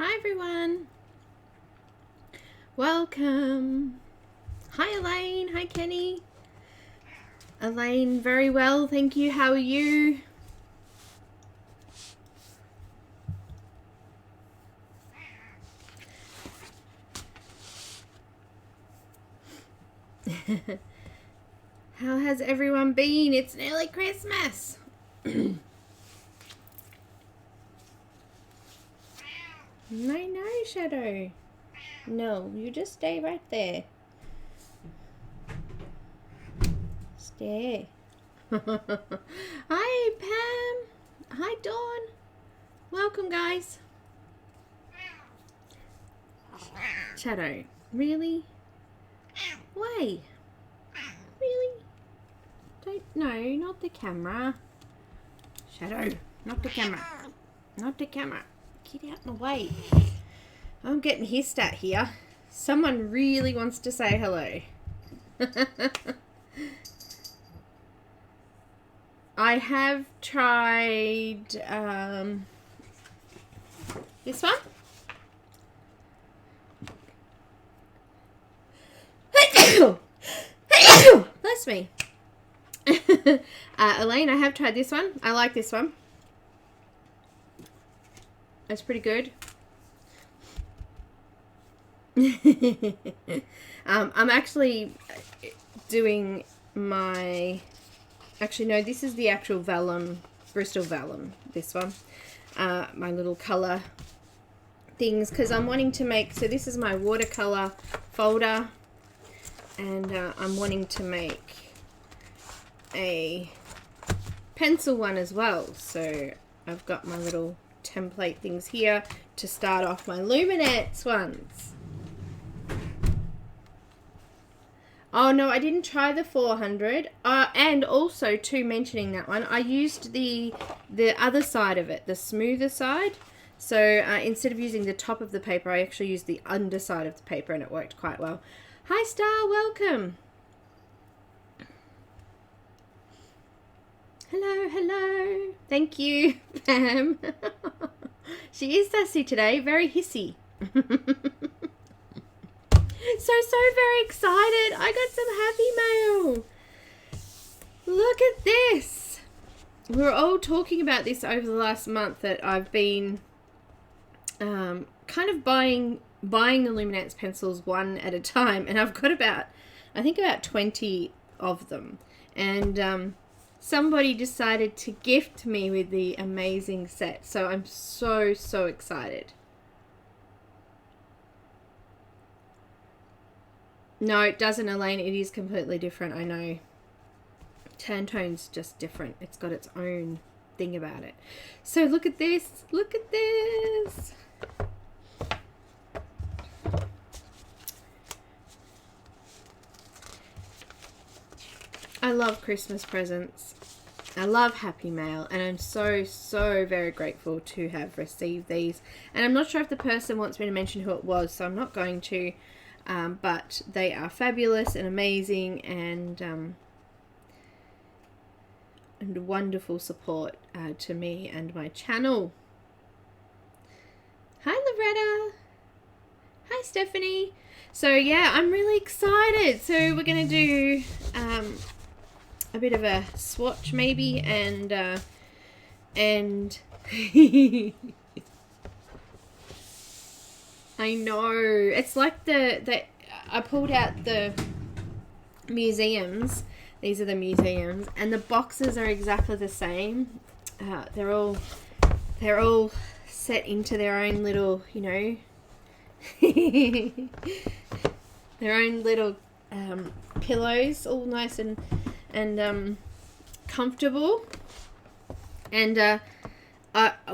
Hi everyone. Welcome. Hi Elaine. Hi Kenny. Elaine, very well, thank you. How are you? How has everyone been? It's nearly Christmas. No, Shadow. No, you just stay right there. Stay. Hi, Pam. Hi, Dawn. Welcome, guys. Shadow. Really? Why? Really? Don't. No, not the camera. Shadow. Not the camera. Not the camera. Get out of the way. I'm getting hissed at here. Someone really wants to say hello. I have tried this one. Bless me. Elaine, I have tried this one. I like this one. It's pretty good. I'm actually doing my... Actually, no, this is the actual vellum, Bristol vellum, this one. My little colour things, because I'm wanting to make... So this is my watercolour folder, and I'm wanting to make a pencil one as well. So I've got my little template things here to start off my Luminance ones. Oh no, I didn't try the 400. And also, too, mentioning that one, I used the other side of it, the smoother side. So instead of using the top of the paper, I actually used the underside of the paper, and it worked quite well. Hi Star, welcome. Hello, hello. Thank you, Pam. She is sassy today, very hissy. So very excited. I got some happy mail. Look at this. We were all talking about this over the last month, that I've been kind of buying the Luminance pencils one at a time, and I've got about 20 of them. And somebody decided to gift me with the amazing set. So I'm so excited. No, it doesn't, Elaine. It is completely different, I know. Tantone's just different. It's got its own thing about it. So look at this. Look at this. I love Christmas presents. I love happy mail, and I'm so very grateful to have received these. And I'm not sure if the person wants me to mention who it was, so I'm not going to. But they are fabulous and amazing, and wonderful support to me and my channel. Hi Loretta. Hi Stephanie. So yeah, I'm really excited. So we're gonna do a bit of a swatch maybe, and I know, it's like I pulled out the museums. These are the museums, and the boxes are exactly the same. They're all set into their own little, you know, their own little pillows, all nice and comfortable. And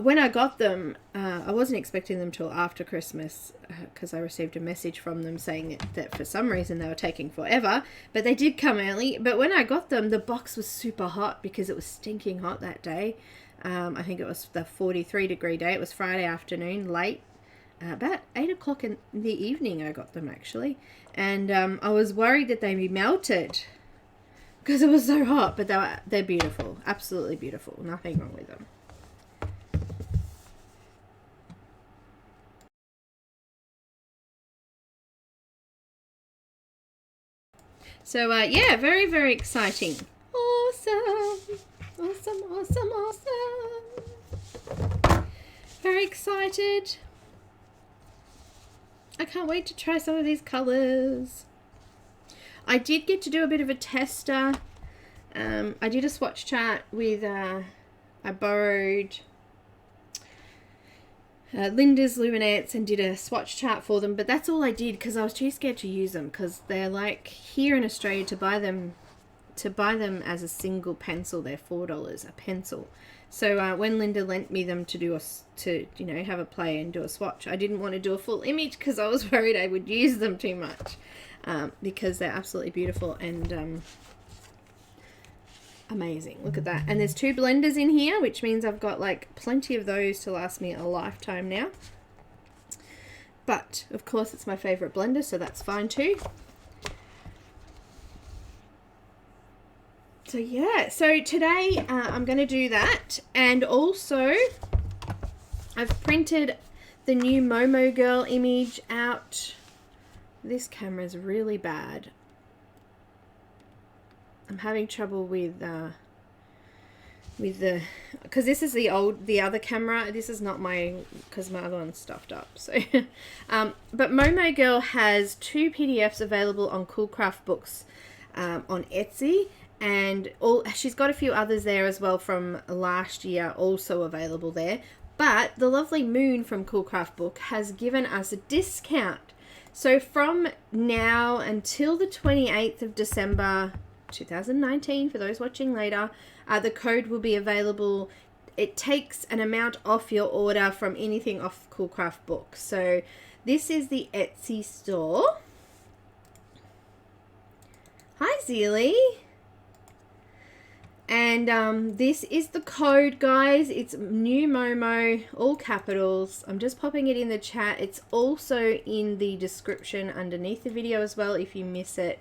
when I got them, I wasn't expecting them till after Christmas, because I received a message from them saying that for some reason they were taking forever, but they did come early. But when I got them, the box was super hot because it was stinking hot that day. I think it was the 43-degree day. It was Friday afternoon, late, about 8 o'clock in the evening I got them actually. And I was worried that they'd be melted because it was so hot, but they're beautiful, absolutely beautiful, nothing wrong with them. So yeah, very, very exciting. Awesome. Awesome, awesome, awesome. Very excited. I can't wait to try some of these colors. I did get to do a bit of a tester. I did a swatch chart with, I borrowed Linda's Luminance and did a swatch chart for them, but that's all I did because I was too scared to use them, because they're like, here in Australia, to buy them as a single pencil, they're $4 a pencil. So when Linda lent me them to do you know, have a play and do a swatch, I didn't want to do a full image because I was worried I would use them too much, because they're absolutely beautiful and amazing. Look at that. And there's 2 blenders in here, which means I've got like plenty of those to last me a lifetime now. But of course it's my favorite blender, so that's fine too. So yeah, so today I'm going to do that, and also I've printed the new MOMOGIRL image out. This camera is really bad. I'm having trouble with the, because this is the other camera. This is not my, because my other one's stuffed up. So, but MOMOGIRL has 2 PDFs available on Coolcraftbooks on Etsy. And she's got a few others there as well from last year, also available there. But the lovely Moon from Coolcraftbook has given us a discount. So from now until the 28th of December 2019, for those watching later, the code will be available. It takes an amount off your order from anything off Coolcraftbook. So this is the Etsy store. Hi, Zealy. And this is the code, guys. It's NEWMOMO, all capitals. I'm just popping it in the chat. It's also in the description underneath the video as well if you miss it.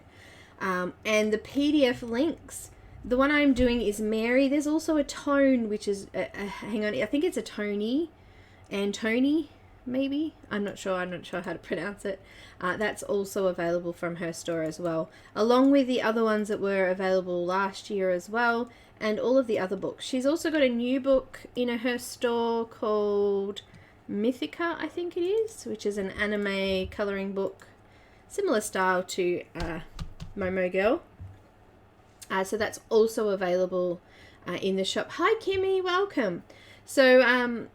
And the PDF links, the one I'm doing is Mary. There's also a Tone, which is, hang on, I think it's a Tony, Antony, maybe. I'm not sure how to pronounce it. That's also available from her store as well, along with the other ones that were available last year as well, and all of the other books. She's also got a new book in her store called Mythica, I think it is, which is an anime coloring book, similar style to MOMOGIRL. So that's also available in the shop. Hi Kimmy, welcome. So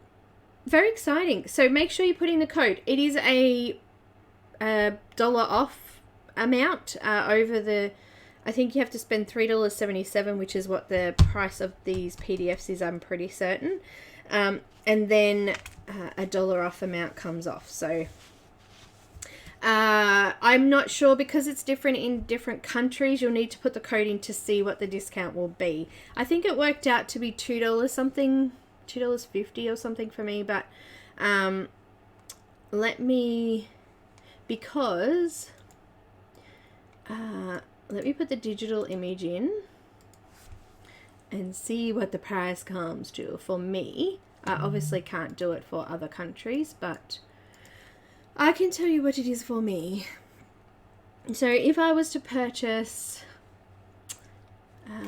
very exciting. So make sure you put in the code. It is a dollar off amount over the, I think you have to spend $3.77, which is what the price of these PDFs is, I'm pretty certain. And then a dollar off amount comes off. So I'm not sure, because it's different in different countries. You'll need to put the code in to see what the discount will be. I think it worked out to be $2 something, $2.50 or something for me, but let me, because let me put the digital image in and see what the price comes to for me. I obviously can't do it for other countries, but I can tell you what it is for me. So if I was to purchase,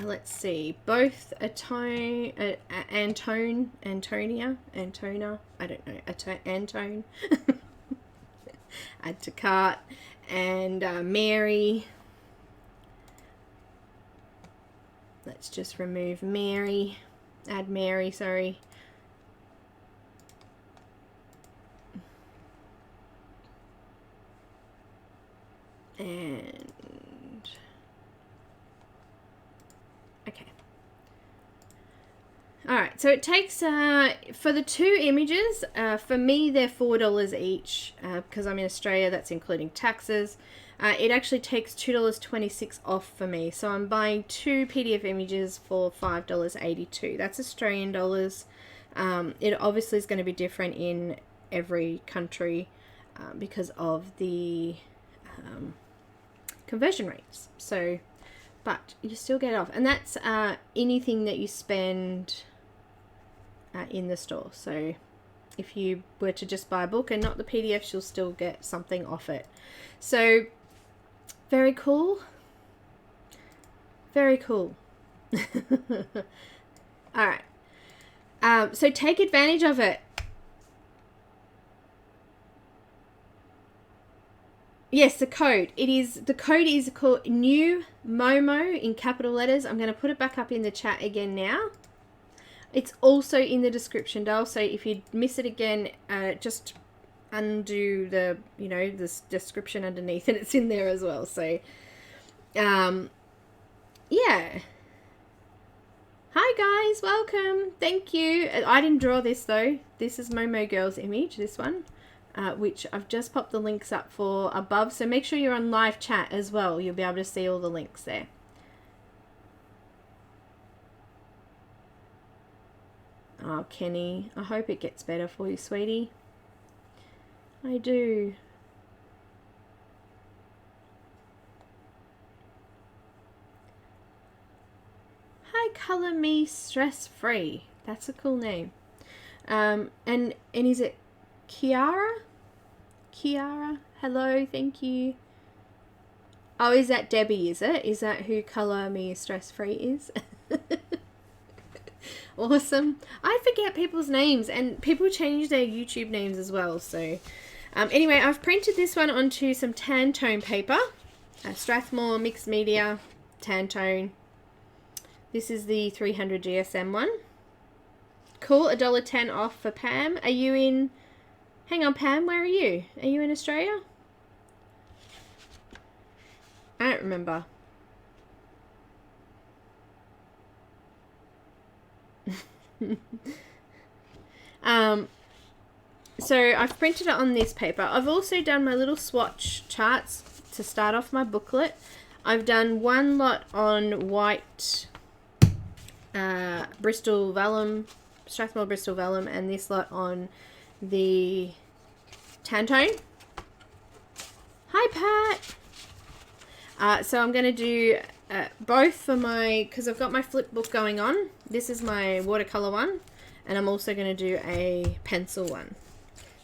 let's see, both Antona, I don't know, Antone, add to cart, and Mary. Let's just remove Mary, add Mary, sorry. And okay. Alright, so it takes, for the 2 images, for me they're $4 each, because I'm in Australia, that's including taxes. It actually takes $2.26 off for me, so I'm buying 2 PDF images for $5.82. That's Australian dollars. It obviously is going to be different in every country because of the conversion rates. So, but you still get it off, and that's anything that you spend in the store. So if you were to just buy a book and not the PDFs, you'll still get something off it. So very cool. Very cool. All right. So take advantage of it. Yes, the code. The code is called NEWMOMO in capital letters. I'm going to put it back up in the chat again now. It's also in the description, Dale. So if you miss it again, just undo the, this description underneath, and it's in there as well. So, yeah. Hi guys, welcome. Thank you. I didn't draw this though. This is MOMOGIRL's image, this one. Which I've just popped the links up for above. So make sure you're on live chat as well. You'll be able to see all the links there. Oh, Kenny, I hope it gets better for you, sweetie. I do. Hi, Color Me Stress Free. That's a cool name. And is it Kiara? Hello, thank you. Oh, is that Debbie, is it? Is that who Color Me Stress Free is? Awesome. I forget people's names, and people change their YouTube names as well. So anyway, I've printed this one onto some tan tone paper. Strathmore Mixed Media tan tone. This is the 300 GSM one. Cool, $1.10 off for Pam. Are you in... Hang on, Pam, where are you? Are you in Australia? I don't remember. So I've printed it on this paper. I've also done my little swatch charts to start off my booklet. I've done one lot on white Bristol Vellum, Strathmore Bristol Vellum, and this lot on the tan tone. Hi Pat. So I'm going to do both for my, because I've got my flip book going on. This is my watercolor one, and I'm also going to do a pencil one.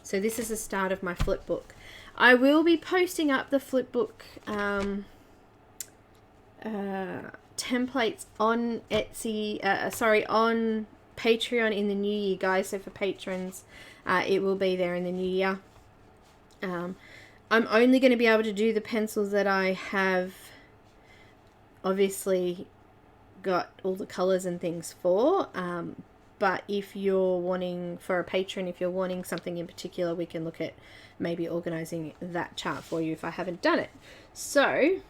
So this is the start of my flip book. I will be posting up the flip book templates on Etsy, on Patreon in the new year, guys. So for patrons, it will be there in the new year. I'm only going to be able to do the pencils that I have obviously got all the colors and things for, but if you're wanting, for a patron, if you're wanting something in particular, we can look at maybe organizing that chart for you if I haven't done it. So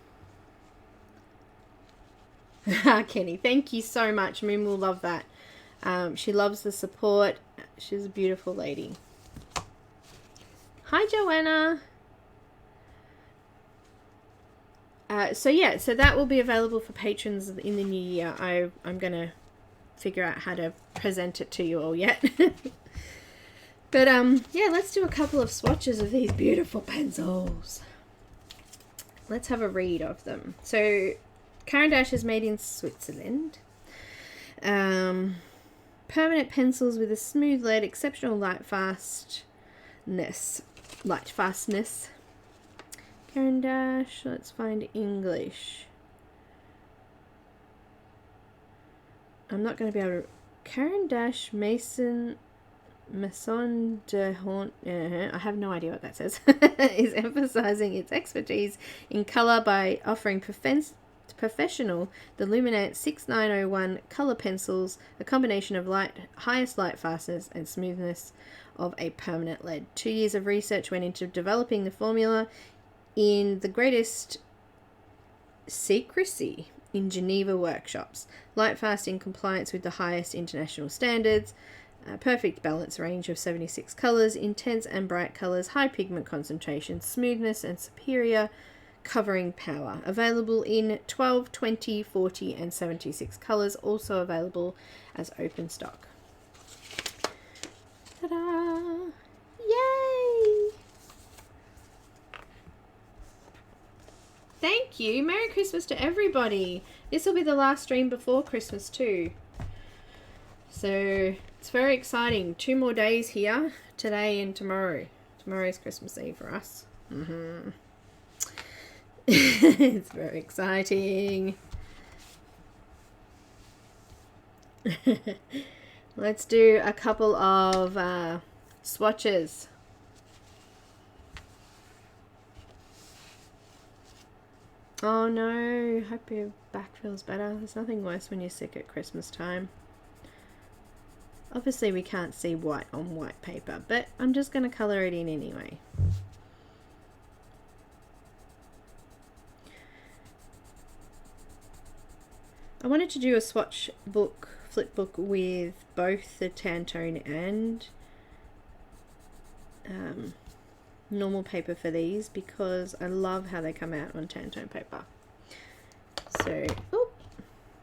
Kenny, thank you so much. Moon will love that. She loves the support. She's a beautiful lady. Hi Joanna. So yeah, so that will be available for patrons in the new year. I'm going to figure out how to present it to you all yet. But yeah, let's do a couple of swatches of these beautiful pencils. Let's have a read of them. So Caran is made in Switzerland. Permanent pencils with a smooth lead, exceptional light fastness. Caran, let's find English. I'm not going to be able to... Caran Maison de Haunt, I have no idea what that says, is emphasizing its expertise in color by offering professional the Luminance 6901 color pencils, a combination of highest light fastness and smoothness of a permanent lead. 2 years of research went into developing the formula in the greatest secrecy in Geneva workshops. Light fast in compliance with the highest international standards. Perfect balance range of 76 colors, intense and bright colors, high pigment concentration, smoothness and superior covering power. Available in 12, 20, 40 and 76 colors. Also available as open stock. Ta-da! Yay! Thank you. Merry Christmas to everybody. This will be the last stream before Christmas too. So it's very exciting. 2 more days here, today and tomorrow. Tomorrow's Christmas Eve for us. It's very exciting. Let's do a couple of swatches. Oh no, hope your back feels better. There's nothing worse when you're sick at Christmas time. Obviously we can't see white on white paper, but I'm just going to colour it in anyway. I wanted to do a swatch book, flip book with both the Tantone and normal paper for these because I love how they come out on Tantone paper. So,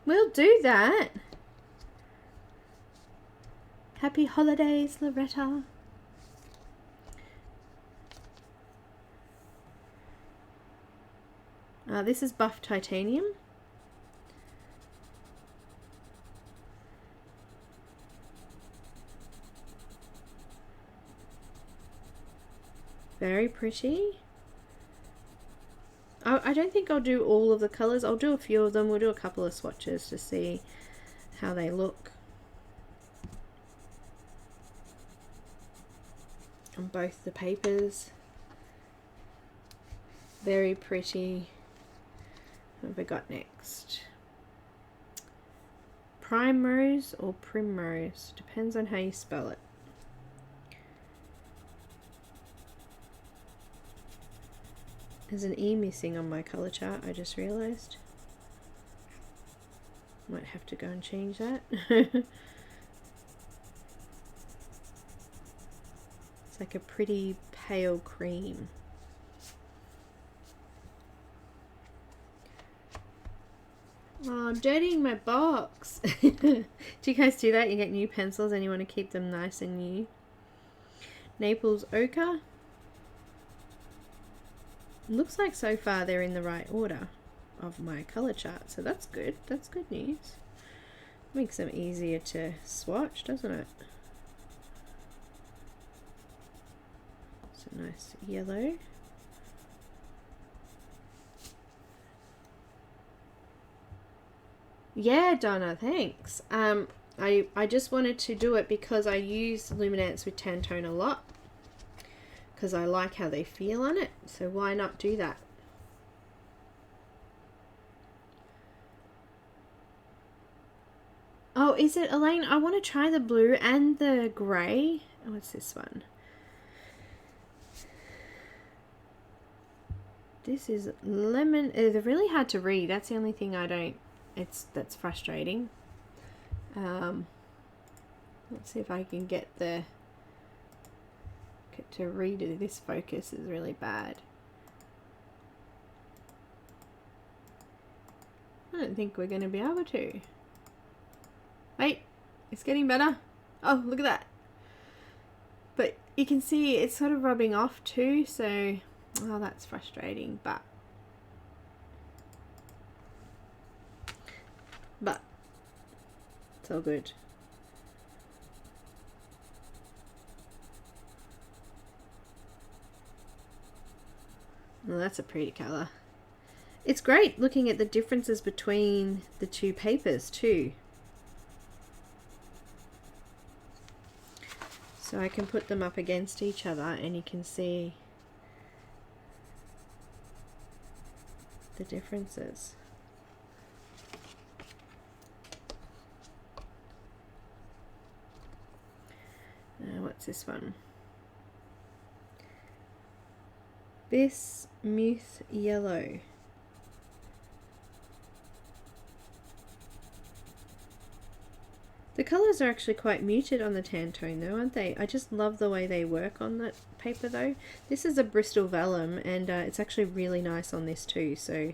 we'll do that. Happy holidays, Loretta. This is buff titanium. Very pretty. I don't think I'll do all of the colours. I'll do a few of them. We'll do a couple of swatches to see how they look on both the papers. Very pretty. What have we got next? Primrose or primrose? Depends on how you spell it. There's an E missing on my colour chart, I just realised. Might have to go and change that. It's like a pretty pale cream. Oh, I'm dirtying my box. Do you guys do that? You get new pencils and you want to keep them nice and new. Naples Ochre. Looks like so far they're in the right order of my colour chart, so that's good. That's good news. Makes them easier to swatch, doesn't it? It's a nice yellow. Yeah, Donna, thanks. I just wanted to do it because I use Luminance with Tantone a lot, because I like how they feel on it, so why not do that? Oh, is it, Elaine? I want to try the blue and the grey. Oh, what's this one? This is lemon. They're really hard to read. That's the only thing I don't, that's frustrating. Let's see if I can get to read it. This focus is really bad. I don't think we're going to be able to. Wait, it's getting better. Oh, look at that. But you can see it's sort of rubbing off too, so oh, that's frustrating, but it's all good. Well, that's a pretty colour. It's great looking at the differences between the two papers too. So I can put them up against each other and you can see the differences. What's this one? Bismuth yellow. The colours are actually quite muted on the Tantone though, aren't they? I just love the way they work on that paper though. This is a Bristol Vellum and it's actually really nice on this too, so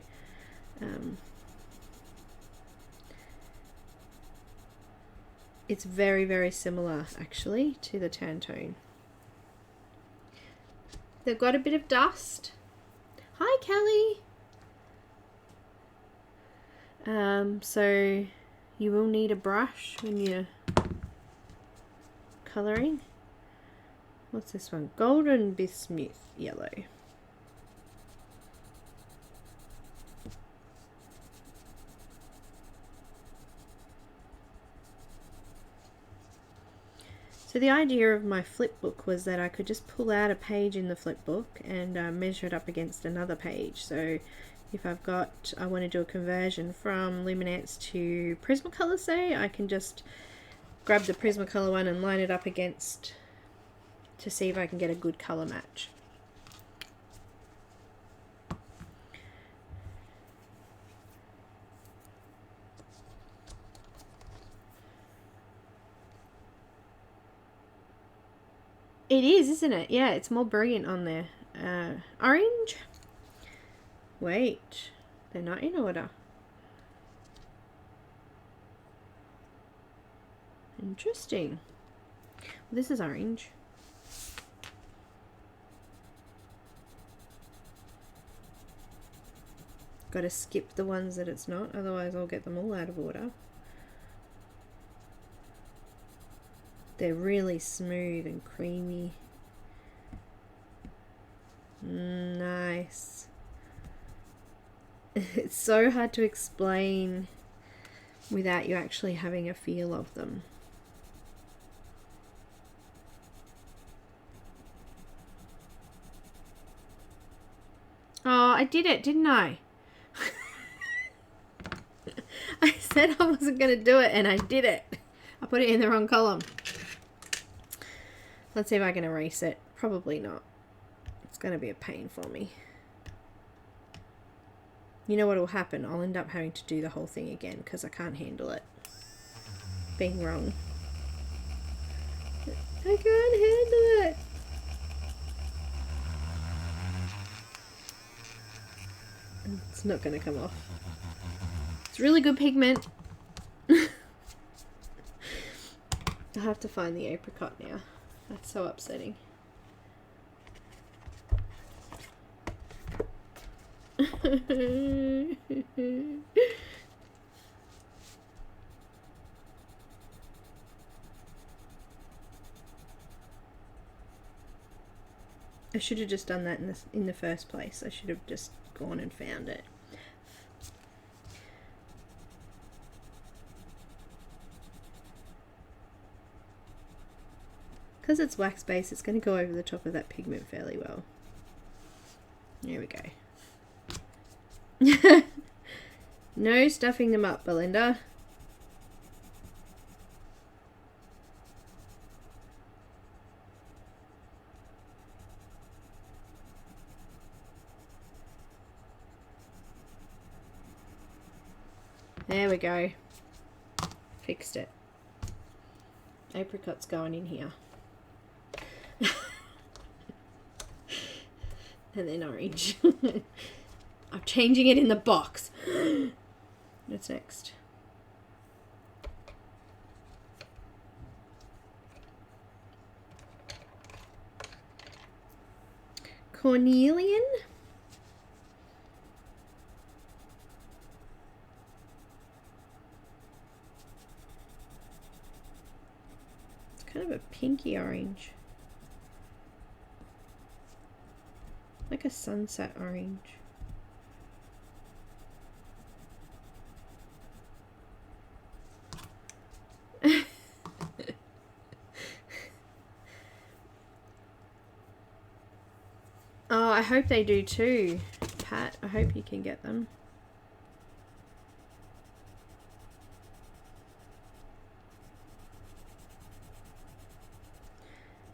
it's very, very similar actually to the Tantone. They've got a bit of dust. Hi Kelly! So you will need a brush when you're colouring. What's this one? Golden Bismuth yellow. So the idea of my flip book was that I could just pull out a page in the flip book and measure it up against another page. So if I've got, I want to do a conversion from Luminance to Prismacolor, say, I can just grab the Prismacolor one and line it up against to see if I can get a good color match. It is, isn't it? Yeah, it's more brilliant on there. Orange? Wait, they're not in order. Interesting. Well, this is orange. Got to skip the ones that it's not, otherwise I'll get them all out of order. They're really smooth and creamy. Nice. It's so hard to explain without you actually having a feel of them. Oh, I did it, didn't I? I said I wasn't going to do it and I did it. I put it in the wrong column. Let's see if I can erase it. Probably not. It's going to be a pain for me. You know what will happen? I'll end up having to do the whole thing again because I can't handle it being wrong. I can't handle it. It's not going to come off. It's really good pigment. I have to find the apricot now. That's so upsetting. I should have just done that in the first place. I should have just gone and found it. Because it's wax base, it's going to go over the top of that pigment fairly well. There we go. No stuffing them up, Belinda. There we go. Fixed it. Apricot's going in here. And then orange. I'm changing it in the box. What's next? Cornelian? It's kind of a pinky orange. Like a sunset orange. Oh, I hope they do too, Pat. I hope you can get them.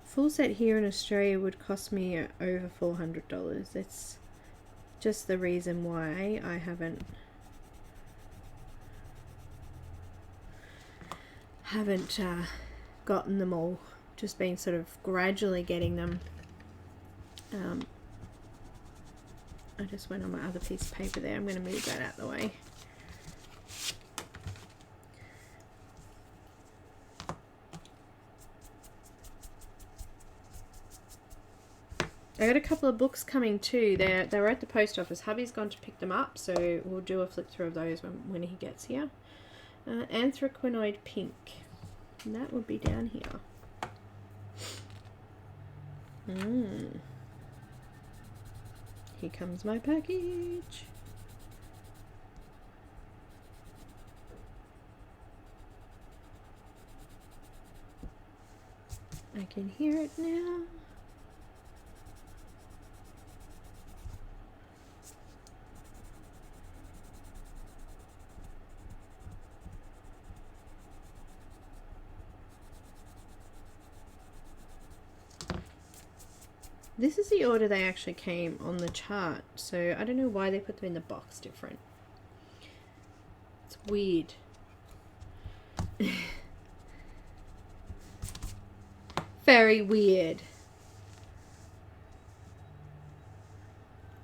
Full set here in Australia would cost me over $400. That's just the reason why I haven't gotten them all. Just been sort of gradually getting them. I just went on my other piece of paper there. I'm going to move that out of the way. I got a couple of books coming too. They were at the post office. Hubby's gone to pick them up, so we'll do a flip through of those when he gets here. Anthraquinoid Pink. And that would be down here. Here comes my package. I can hear it now. This is the order they actually came on the chart, so I don't know why they put them in the box different. It's weird. Very weird.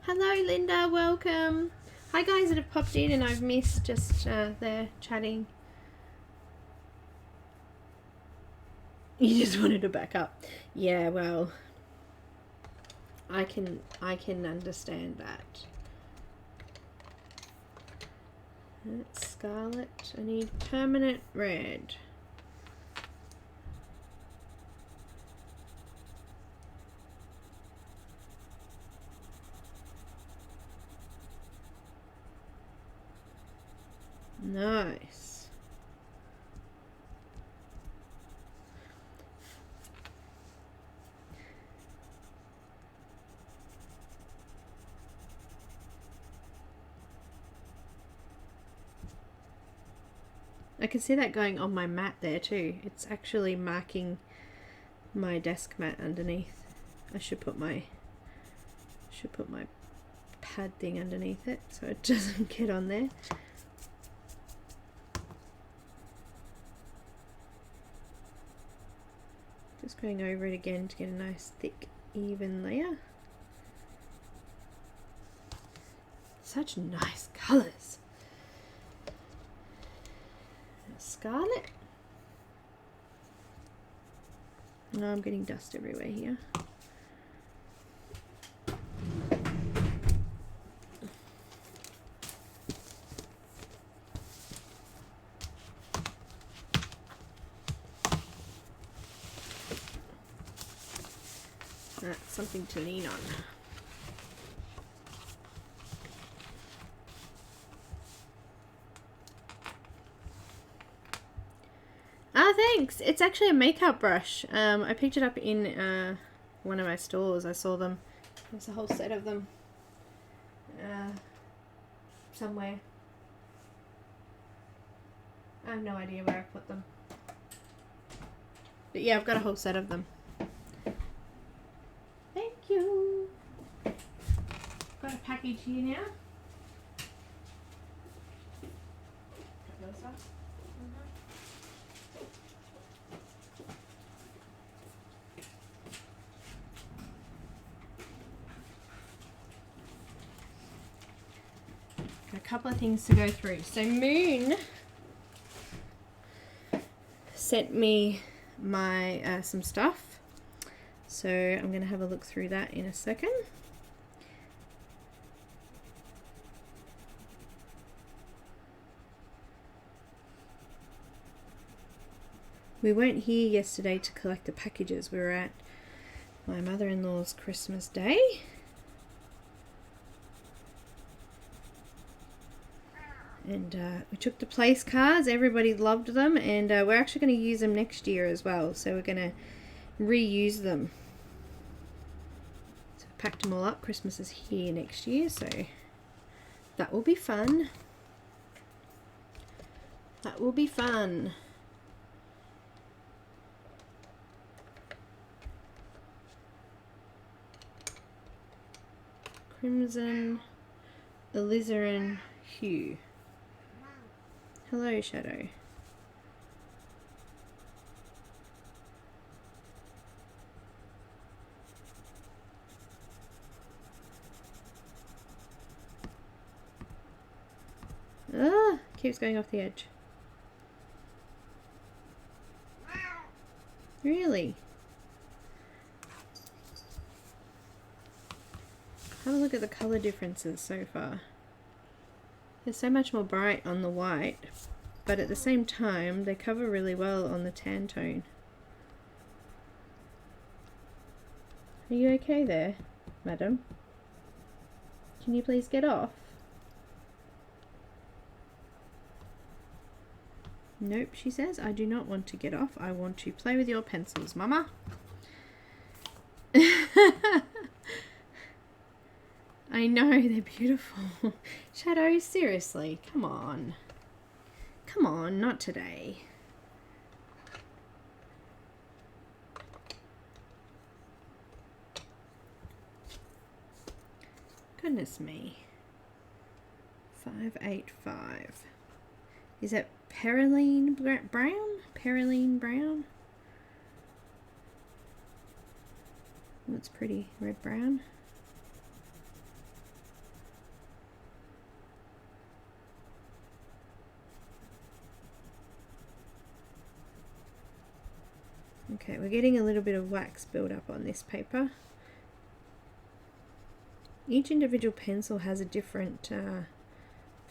Hello Linda, welcome. Hi guys that have popped in and I've missed, just there chatting. You just wanted to back up. Yeah, well, I can understand that. That's scarlet. I need permanent red. Nice. I can see that going on my mat there too. It's actually marking my desk mat underneath. I should put my pad thing underneath it so it doesn't get on there. Just going over it again to get a nice thick even layer. Such nice colours. Scarlet. No, I'm getting dust everywhere here. That's something to lean on. Ah, thanks. It's actually a makeup brush. I picked it up in one of my stores. I saw them. There's a whole set of them somewhere. I have no idea where I put them. But yeah, I've got a whole set of them. Thank you. Got a package here now. A couple of things to go through. So Moon sent me my some stuff, so I'm going to have a look through that in a second. We weren't here yesterday to collect the packages. We were at my mother-in-law's Christmas day. And we took the place cards. Everybody loved them, and we're actually going to use them next year as well. So we're going to reuse them. So we packed them all up. Christmas is here next year, so that will be fun. That will be fun. Crimson, alizarin hue. Hello, Shadow. Ah, keeps going off the edge. Really? Have a look at the color differences so far. They're so much more bright on the white, but at the same time they cover really well on the tan tone. Are you okay there, madam? Can you please get off? Nope, she says, I do not want to get off. I want to play with your pencils, Mama. I know, they're beautiful. Shadow, seriously, come on. Come on, not today. Goodness me. 585. Is that Perylene Brown? Perylene Brown? That's pretty. Red brown. Okay, we're getting a little bit of wax build up on this paper. Each individual pencil has a different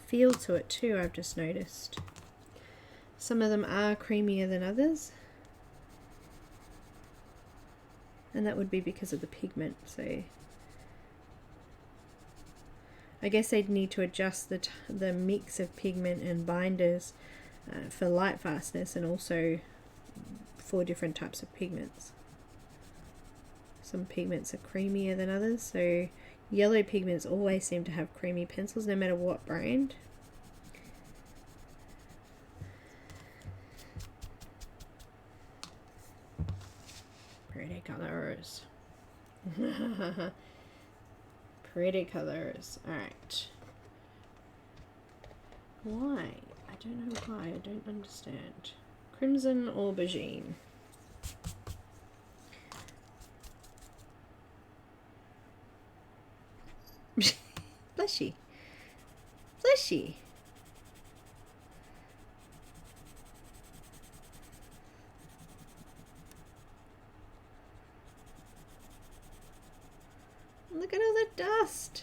feel to it too, I've just noticed. Some of them are creamier than others. And that would be because of the pigment, so I guess they'd need to adjust the mix of pigment and binders for light fastness and also for different types of pigments. Some pigments are creamier than others, so yellow pigments always seem to have creamy pencils no matter what brand. Pretty colors. Pretty colors. Alright. Why? I don't know why. I don't understand. Crimson Aubergine. Fleshy. Fleshy. Look at all the dust.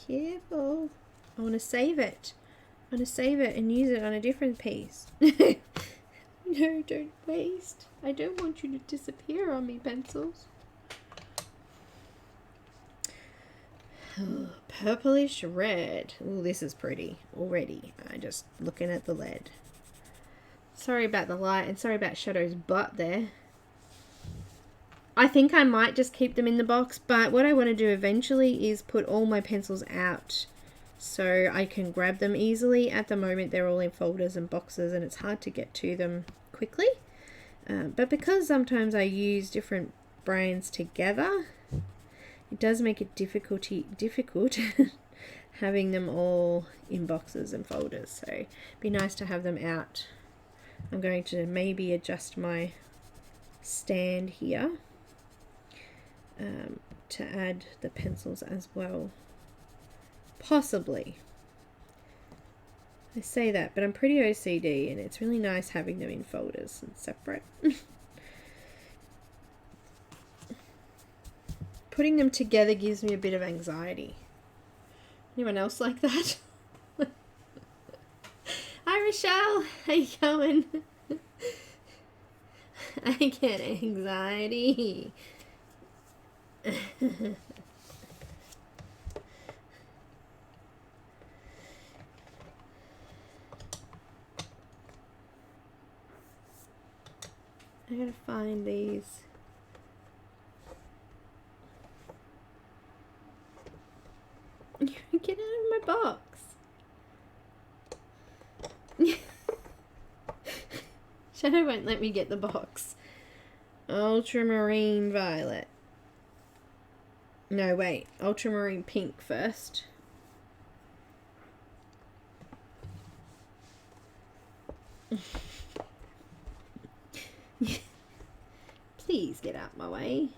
Careful. I want to save it. I want to save it and use it on a different piece. No, don't waste. I don't want you to disappear on me, pencils. Oh, purplish red. Oh, this is pretty already. I'm just looking at the lead. Sorry about the light and sorry about Shadow's butt there. I think I might just keep them in the box, but what I want to do eventually is put all my pencils out so I can grab them easily. At the moment they're all in folders and boxes and it's hard to get to them quickly. But because sometimes I use different brands together, it does make it difficult having them all in boxes and folders. So it'd be nice to have them out. I'm going to maybe adjust my stand here to add the pencils as well. Possibly. I say that, but I'm pretty OCD and it's really nice having them in folders and separate. Putting them together gives me a bit of anxiety. Anyone else like that? Hi Rochelle, how you going? I get anxiety. I gotta find these. Get out of my box. Shadow won't let me get the box. Ultramarine violet. No, wait. Ultramarine pink first. Please get out my way.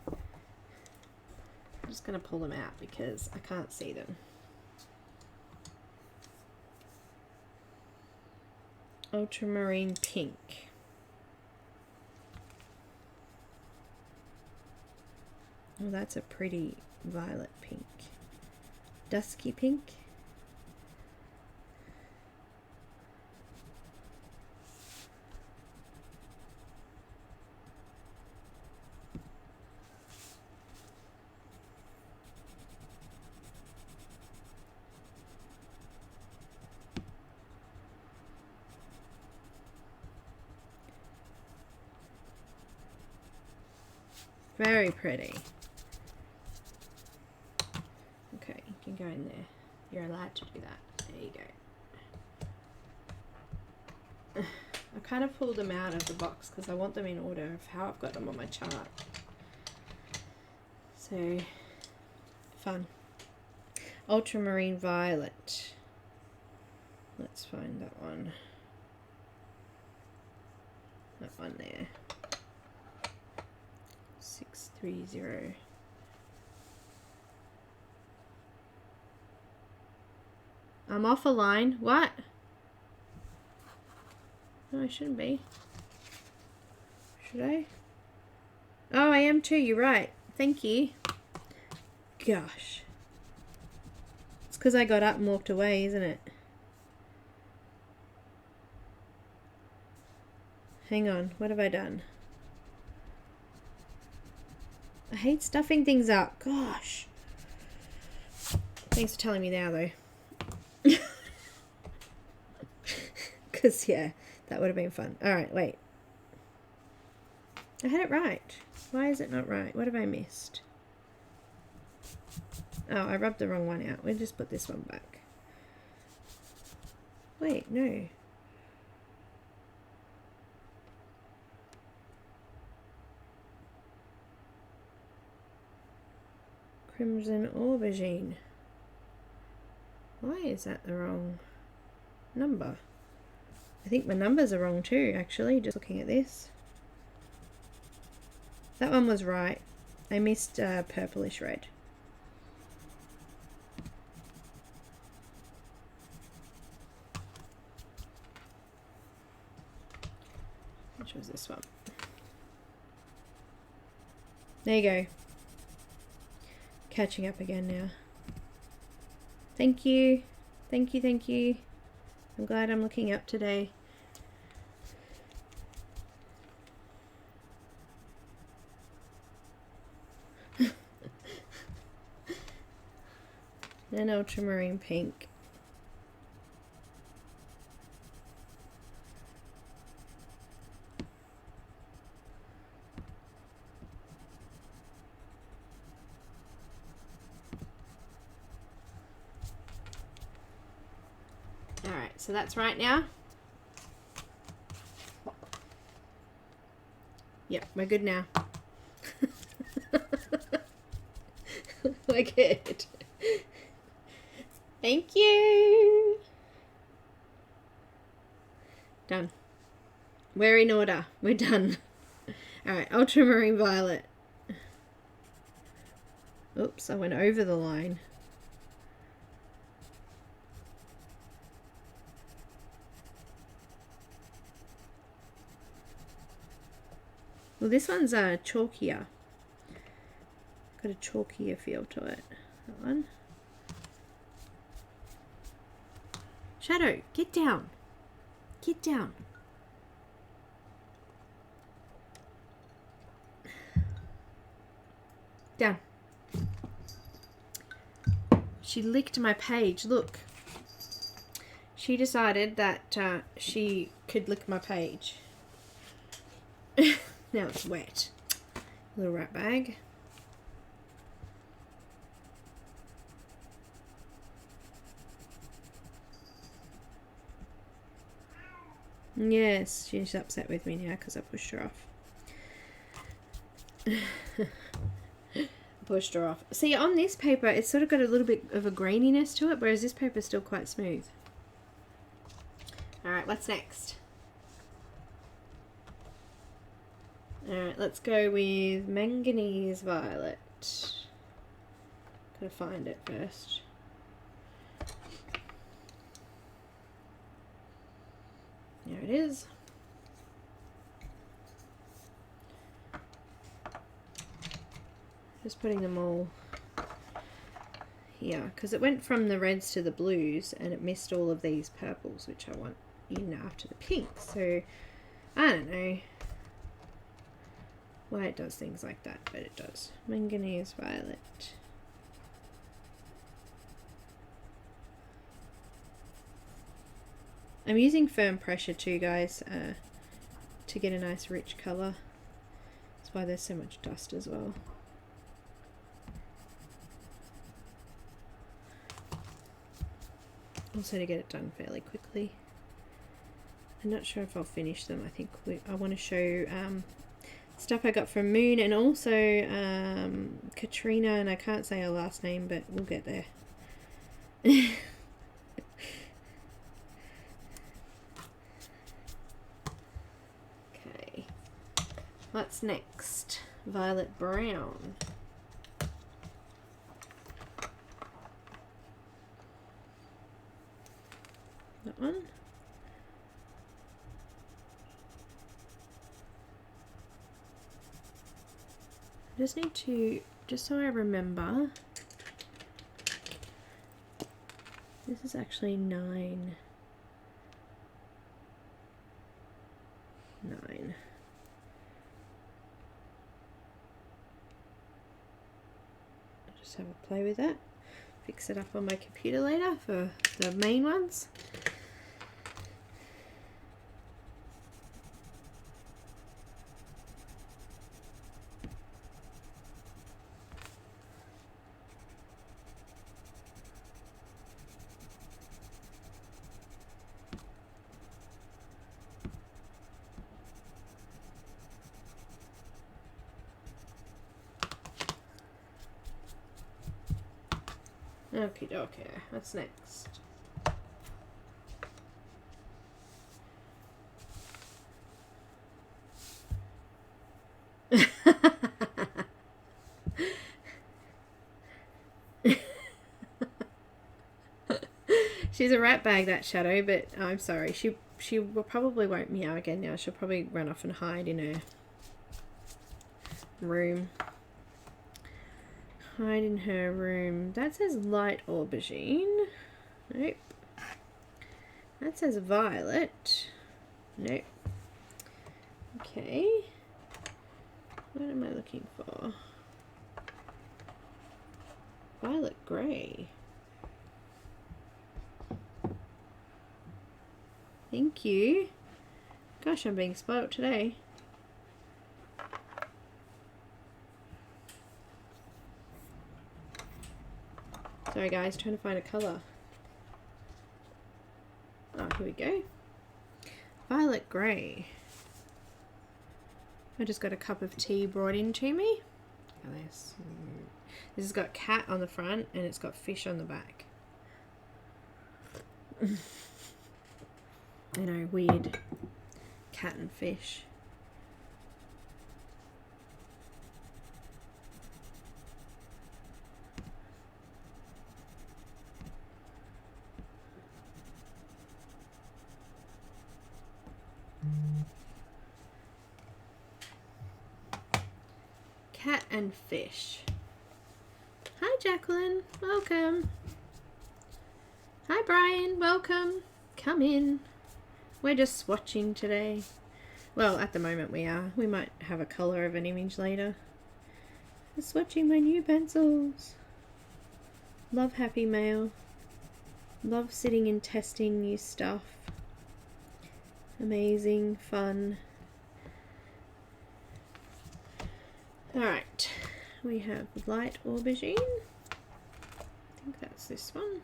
I'm just going to pull them out because I can't see them. Ultramarine pink. Oh, that's a pretty violet pink. Dusky pink. Very pretty. Okay, you can go in there. You're allowed to do that. There you go. I kind of pulled them out of the box because I want them in order of how I've got them on my chart. So, fun. Ultramarine Violet. Let's find that one. That one there. 630. I'm off a line. What? No, I shouldn't be. Should I? Oh, I am too. You're right. Thank you. Gosh. It's because I got up and walked away, isn't it? Hang on. What have I done? I hate stuffing things up. Gosh. Thanks for telling me now, though. Because, yeah, that would have been fun. Alright, wait. I had it right. Why is it not right? What have I missed? Oh, I rubbed the wrong one out. We'll just put this one back. Wait, no. Crimson Aubergine. Why is that the wrong number? I think my numbers are wrong too, actually, just looking at this. That one was right. I missed purplish red. Which was this one? There you go. Catching up again now. Thank you. Thank you, thank you. I'm glad I'm looking up today. And ultramarine pink. Alright, so that's right now. Yep, we're good now. We're good. Thank you. Done. We're in order. We're done. Alright, ultramarine violet. Oops, I went over the line. Well, this one's chalkier. Got a chalkier feel to it. That one. Shadow, get down. Get down. Down. She licked my page. Look. She decided that she could lick my page. Now it's wet. Little rat bag. Yes, she's upset with me now because I pushed her off. Pushed her off. See, on this paper, it's sort of got a little bit of a graininess to it, whereas this paper is still quite smooth. Alright, what's next? Alright, let's go with manganese violet. Gotta find it first. There it is. Just putting them all here because it went from the reds to the blues and it missed all of these purples, which I want in after the pink. So I don't know why it does things like that, but it does. Manganese violet. I'm using firm pressure too, guys, to get a nice rich colour. That's why there's so much dust as well. Also to get it done fairly quickly. I'm not sure if I'll finish them. I think I want to show stuff I got from Moon, and also Katerina, and I can't say her last name, but we'll get there. Okay, what's next? Violet brown. That one. I just need to, just so I remember, this is actually 9. I'll just have a play with that, fix it up on my computer later for the main ones. Okie dokie, what's next? She's a rat bag, that Shadow, but I'm sorry, she will probably won't meow again now. She'll probably run off and hide in her room. Hide in her room. That says light aubergine. Nope. That says violet. Nope. Okay. What am I looking for? Violet grey. Thank you. Gosh, I'm being spoilt today. Sorry guys, trying to find a colour. Oh, here we go. Violet grey. I just got a cup of tea brought in to me. Look at this. This has got cat on the front and it's got fish on the back. I know, weird. Cat and fish. Cat and fish. Hi Jacqueline, welcome. Hi Brian, welcome. Come in. We're just swatching today. Well, at the moment we are. We might have a colour of an image later. I'm swatching my new pencils. Love happy mail. Love sitting and testing new stuff. Amazing, fun. Alright, we have light aubergine. I think that's this one.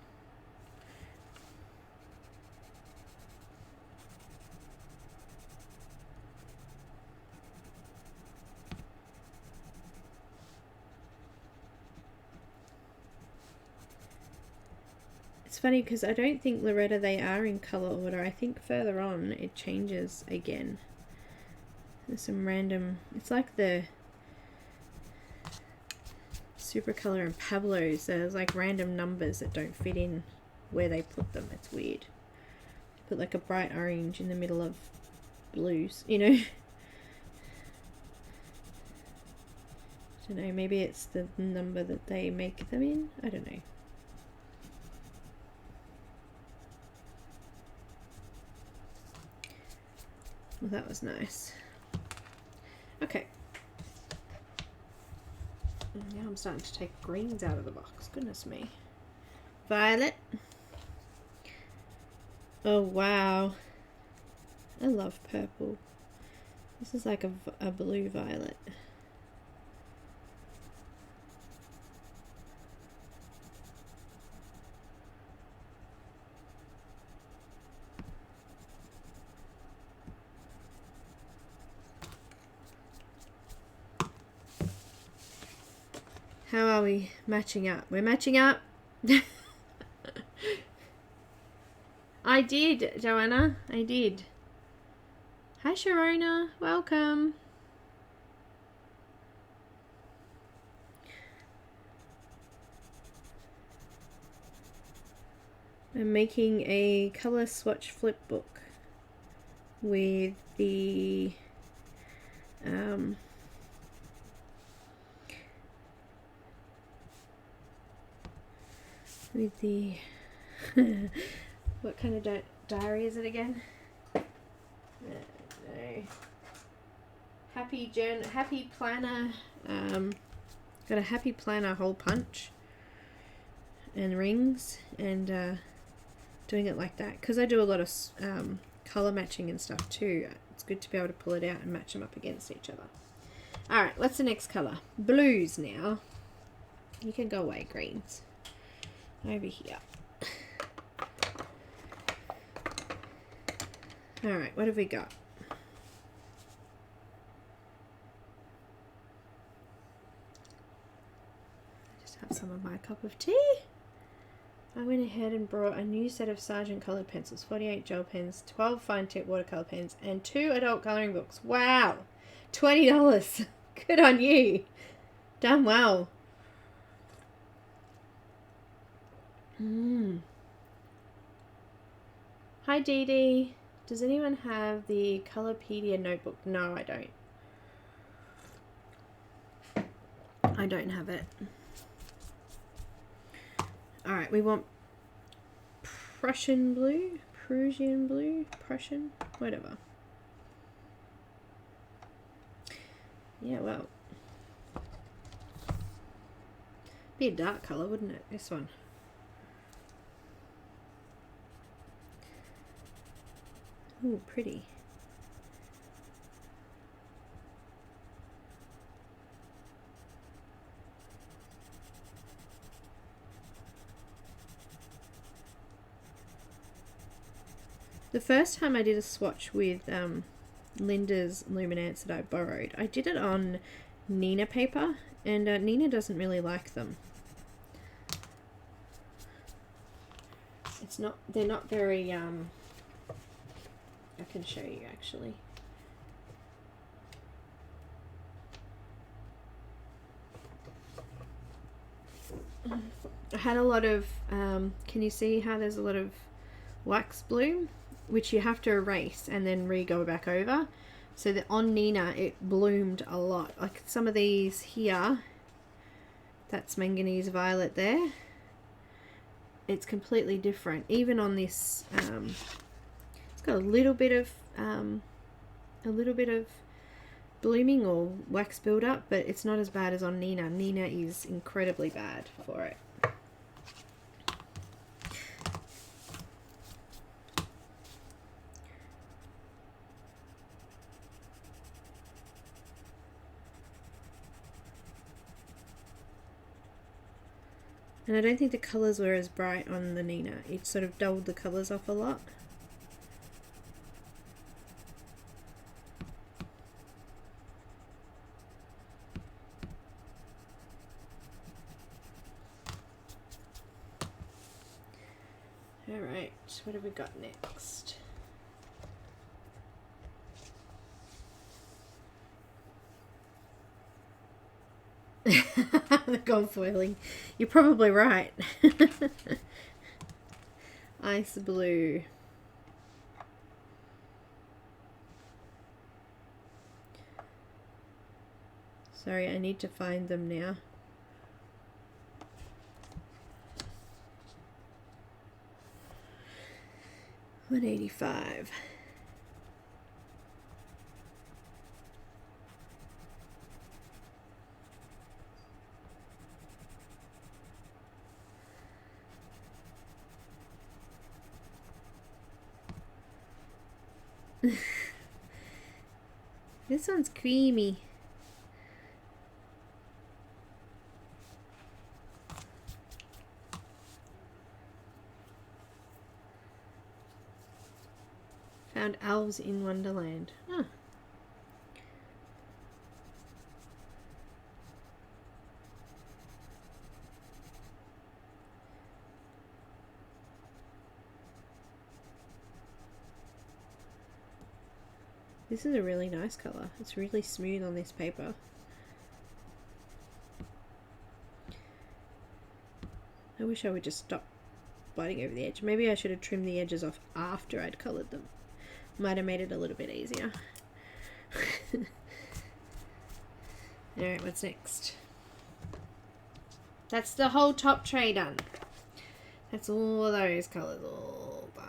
It's funny because I don't think Loretta they are in colour order. I think further on it changes again. There's some random, it's like the Supercolor and Pablo's, there's like random numbers that don't fit in where they put them. It's weird. Put like a bright orange in the middle of blues, you know. I don't know, maybe it's the number that they make them in. I don't know. Well, that was nice. Okay. Now I'm starting to take greens out of the box. Goodness me. Violet. Oh, wow. I love purple. This is like a blue violet. How are we matching up? We're matching up. I did, Joanna. I did. Hi, Sharona. Welcome. I'm making a colour swatch flip book with the what kind of diary is it again? No. Happy planner. Got a happy planner hole punch and rings, and doing it like that because I do a lot of color matching and stuff too. It's good to be able to pull it out and match them up against each other. All right, what's the next color? Blues now. You can go away, greens. Over here. All right, what have we got? Just have some of my cup of tea. I went ahead and brought a new set of Sargent coloured pencils, 48 gel pens, 12 fine tip watercolour pens, and 2 adult colouring books. Wow! $20. Good on you. Done well. Hi, Dee Dee. Does anyone have the Colourpedia notebook? No, I don't. I don't have it. Alright, we want Prussian blue, whatever. Yeah, well. Be a dark colour, wouldn't it? This one. Ooh, pretty. The first time I did a swatch with Linda's Luminance that I borrowed, I did it on Neenah paper, and Neenah doesn't really like them. They're not very, I can show you actually. I had a lot of, can you see how there's a lot of wax bloom, which you have to erase and then re-go back over. So that on Neenah it bloomed a lot. Like some of these here, that's manganese violet there. It's completely different. Even on this, it's got a little bit of blooming or wax buildup, but it's not as bad as on Neenah. Neenah is incredibly bad for it. And I don't think the colours were as bright on the Neenah. It sort of dulled the colours off a lot. Alright, what have we got next? The gold foiling. You're probably right. Ice blue. Sorry, I need to find them now. $185. This one's creamy. Found elves in Wonderland. Huh. This is a really nice colour. It's really smooth on this paper. I wish I would just stop biting over the edge. Maybe I should have trimmed the edges off after I'd coloured them. Might have made it a little bit easier. Alright, what's next? That's the whole top tray done. That's all of those colours all done.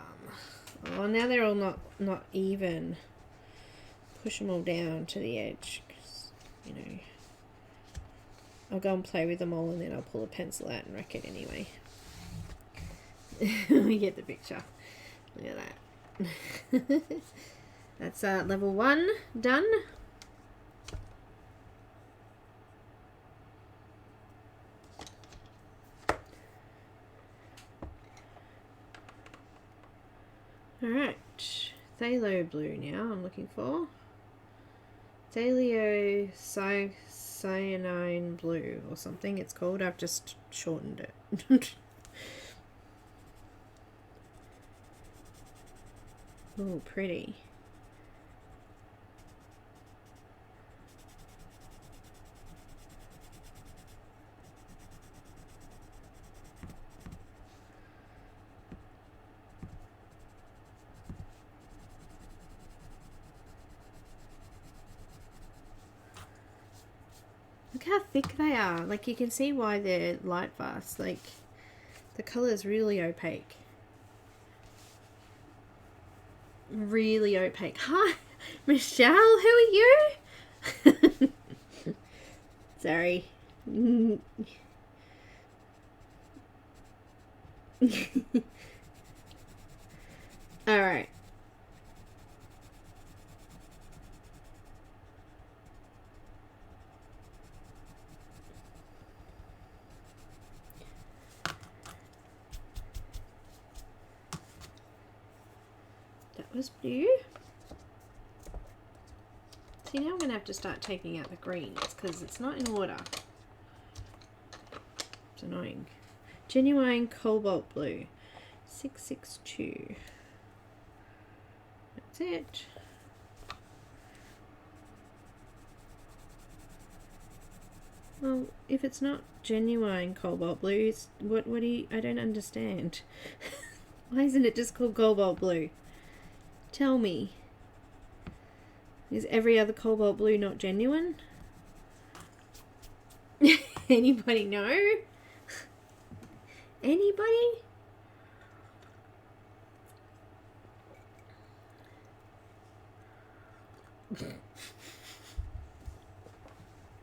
Oh, now they're all not even. Push them all down to the edge. 'Cause, you know, I'll go and play with them all and then I'll pull a pencil out and wreck it anyway. We get the picture. Look at that. That's level 1 done. Alright, Phthalo blue now I'm looking for. Thalio cyanine blue or something it's called. I've just shortened it. Oh, pretty. Look how thick they are. Like, you can see why they're light fast. Like, the colour is really opaque. Really opaque. Hi, Michelle. Who are you? Sorry. All right. Was blue. See, now I'm going to have to start taking out the greens because it's not in order. It's annoying. Genuine Cobalt Blue. 662. That's it. Well, if it's not genuine Cobalt Blue, it's, what do you, I don't understand. Why isn't it just called Cobalt Blue? Tell me. Is every other cobalt blue not genuine? Anybody know? Anybody?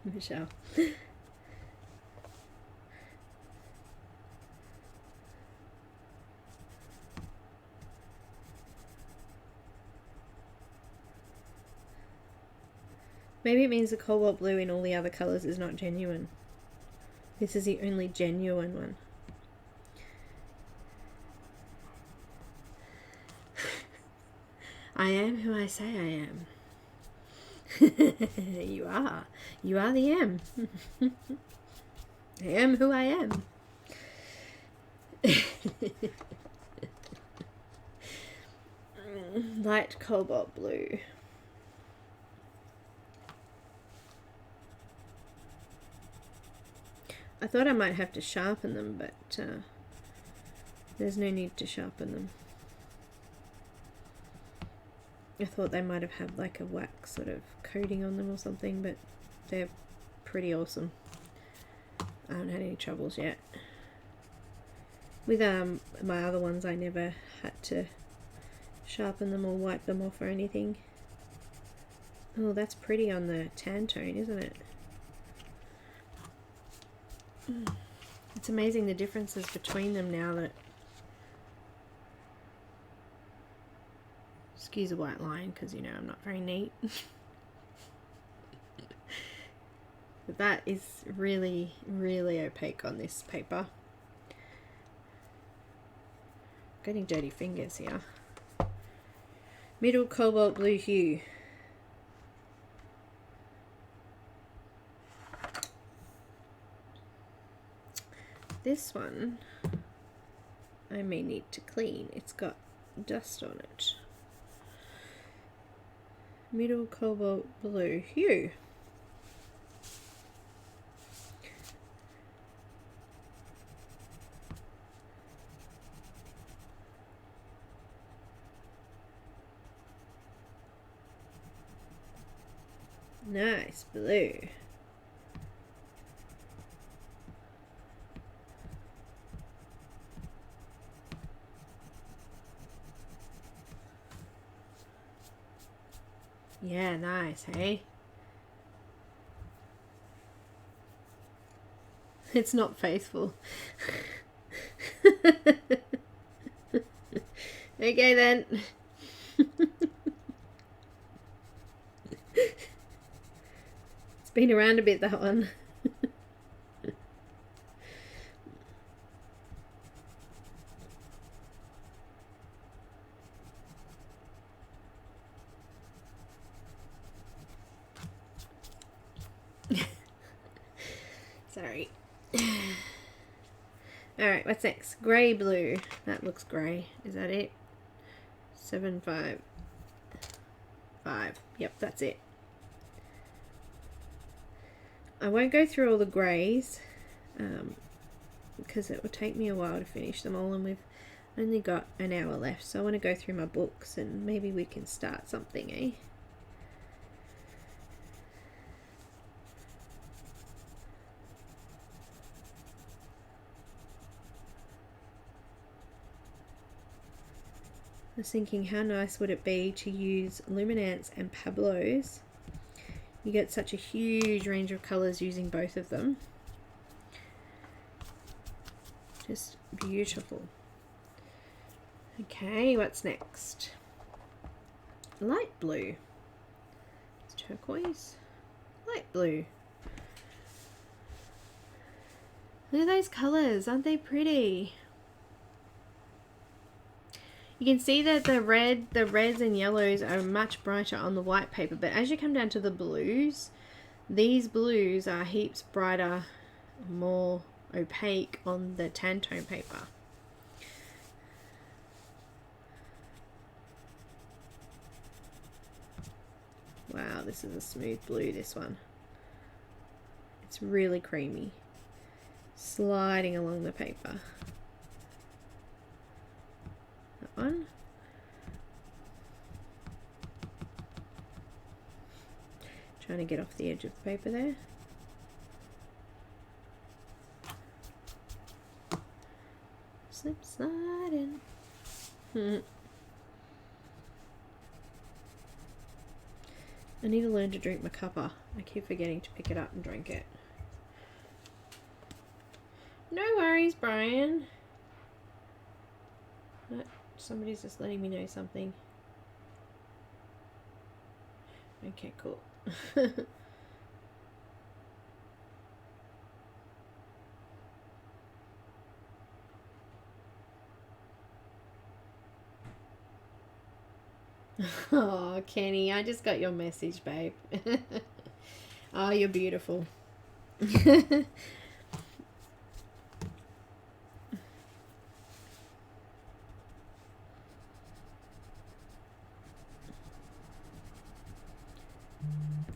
Michelle. Maybe it means the cobalt blue in all the other colours is not genuine. This is the only genuine one. I am who I say I am. You are. You are the M. I am who I am. Light cobalt blue. I thought I might have to sharpen them, but there's no need to sharpen them. I thought they might have had like a wax sort of coating on them or something, but they're pretty awesome. I haven't had any troubles yet. With my other ones, I never had to sharpen them or wipe them off or anything. Oh, that's pretty on the tan tone, isn't it? It's amazing the differences between them now that... Excuse the white line because, you know, I'm not very neat. But that is really, really opaque on this paper. Getting dirty fingers here. Middle cobalt blue hue. This one I may need to clean. It's got dust on it. middle cobalt blue hue. Nice blue. Yeah, nice, hey? It's not faithful. Okay then. It's been around a bit, that one. Sorry. Alright, what's next? Grey blue. That looks grey. Is that it? 755. Yep, that's it. I won't go through all the greys because it will take me a while to finish them all, and we've only got an hour left, so I want to go through my books and maybe we can start something, eh? I was thinking, how nice would it be to use Luminance and Pablo's? You get such a huge range of colours using both of them. Just beautiful. Okay, what's next? Light blue. It's turquoise. Light blue. Look at those colours, aren't they pretty? You can see that the reds and yellows are much brighter on the white paper, but as you come down to the blues, these blues are heaps brighter, more opaque on the tan tone paper. Wow, this is a smooth blue, this one. It's really creamy, sliding along the paper. One. Trying to get off the edge of the paper there. Slip sliding. I need to learn to drink my cuppa. I keep forgetting to pick it up and drink it. No worries, Brian. Somebody's just letting me know something. Okay, cool. Oh, Kenny, I just got your message, babe. Oh, you're beautiful.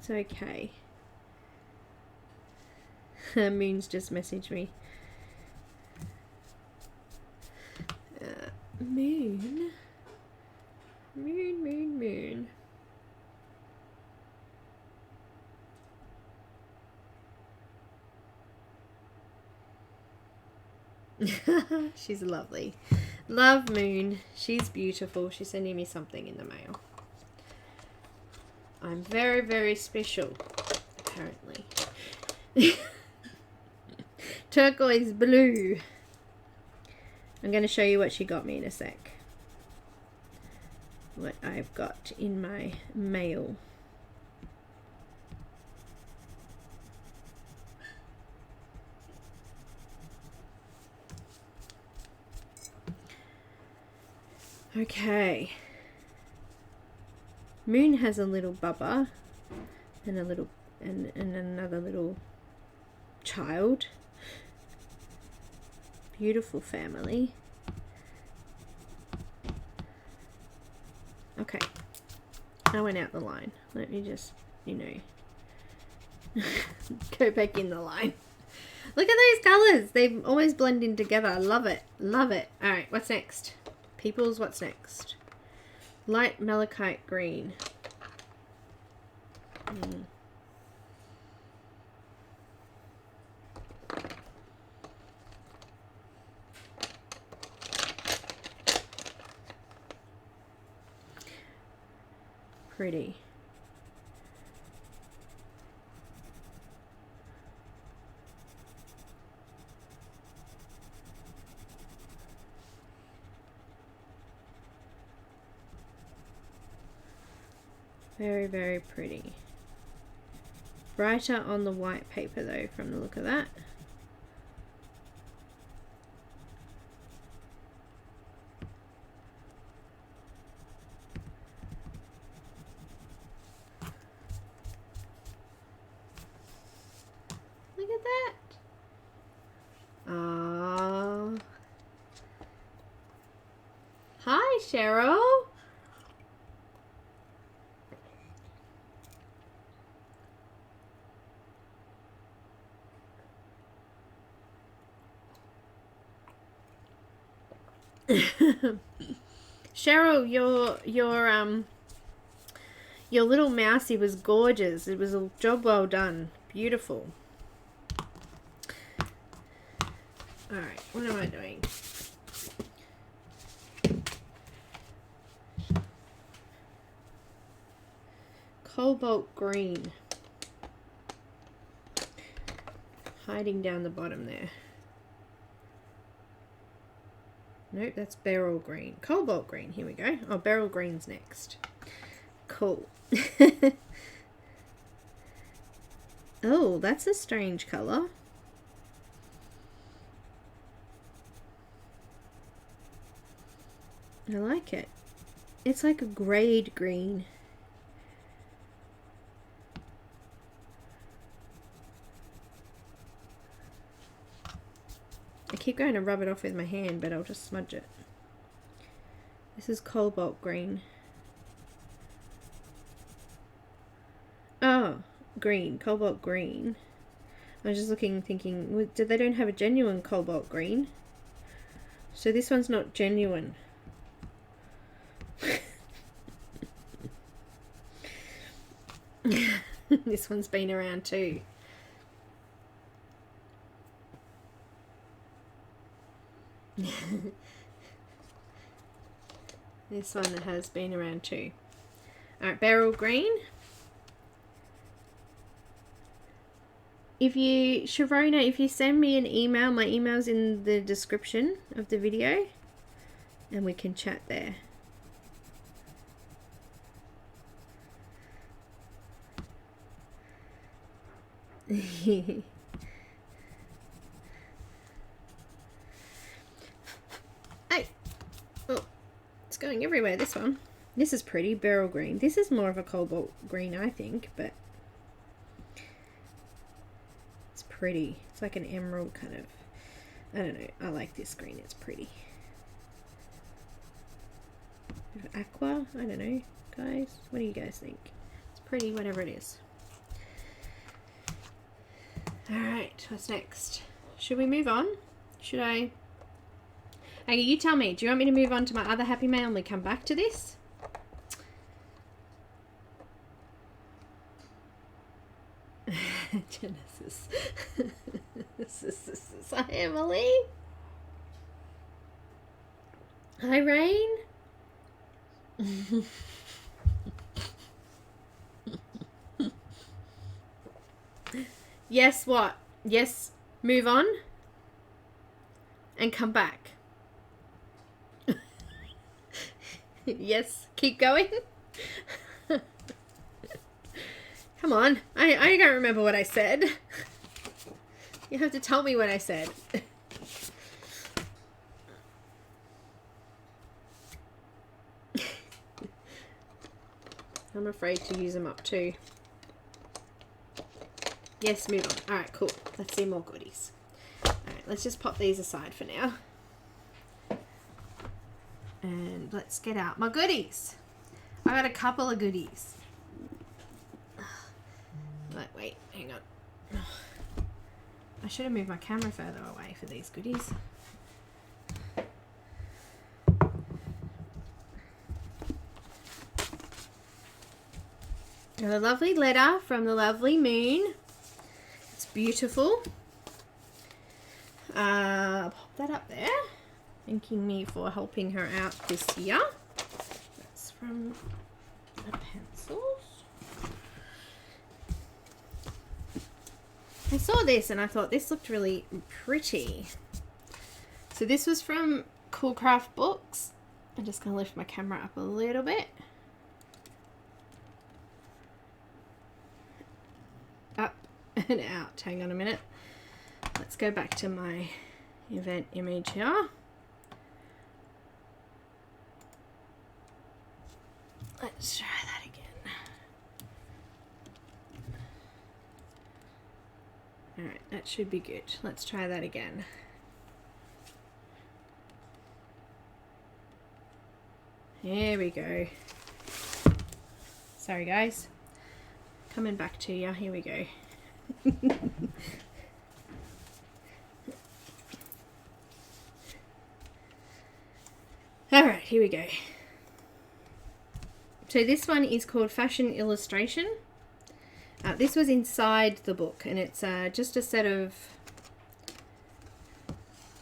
It's okay. Moon's just messaged me. Moon. She's lovely. Love Moon. She's beautiful. She's sending me something in the mail. I'm very, very special, apparently. Turquoise blue. I'm going to show you what she got me in a sec. What I've got in my mail. Okay. Moon has a little bubba and a little and another little child. Beautiful family. I went out the line. Let me just, you know, go back in the line. Look at these colours. They always blend in together. I love it. Love it. All right, what's next? Peoples, what's next? Light malachite green. Pretty. Very, very pretty. Brighter on the white paper though, from the look of that. Look at that. Aww. Hi, Cheryl. Cheryl, your little mousey was gorgeous. It was a job well done. Beautiful. Alright, what am I doing? Cobalt green. Hiding down the bottom there. Nope, that's beryl green. Cobalt green, here we go. Oh, beryl green's next. Cool. Oh, that's a strange colour. I like it. It's like a grade green. I keep going to rub it off with my hand, but I'll just smudge it. This is cobalt green. Oh, green, cobalt green. I was just looking, thinking, well, they don't have a genuine cobalt green. So this one's not genuine. This one's been around too. This one has been around too. Alright, beryl green. If you, Sharona, if you send me an email, my email's in the description of the video, and we can chat there. Hey, oh, it's going everywhere, this one. This is pretty, beryl green. This is more of a cobalt green, I think, but it's pretty. It's like an emerald kind of, I don't know, I like this green, it's pretty. Bit of aqua, I don't know, guys. What do you guys think? It's pretty, whatever it is. Alright, what's next? Should we move on? Should I? Okay, you tell me. Do you want me to move on to my other happy mail and we come back to this? Genesis. Hi, Emily. Hi, Rain. Yes, what? Yes, move on and come back. Yes, keep going. Come on, I don't remember what I said. You have to tell me what I said. I'm afraid to use them up too. Yes, move on. Alright, cool. Let's see more goodies. Alright, let's just pop these aside for now. And let's get out my goodies. I I've got a couple of goodies. Wait, hang on. I should have moved my camera further away for these goodies. And a lovely letter from the lovely Moon. It's beautiful. I'll pop that up there. Thanking me for helping her out this year. That's from the pencils. I saw this and I thought this looked really pretty. So this was from Coolcraftbook. I'm just going to lift my camera up a little bit. Up and out. Hang on a minute. Let's go back to my event image here. Let's try that again. Alright, that should be good. Let's try that again. There we go. Sorry guys. Coming back to you. Here we go. Alright, here we go. So this one is called Fashion Illustration. This was inside the book, and it's just a set of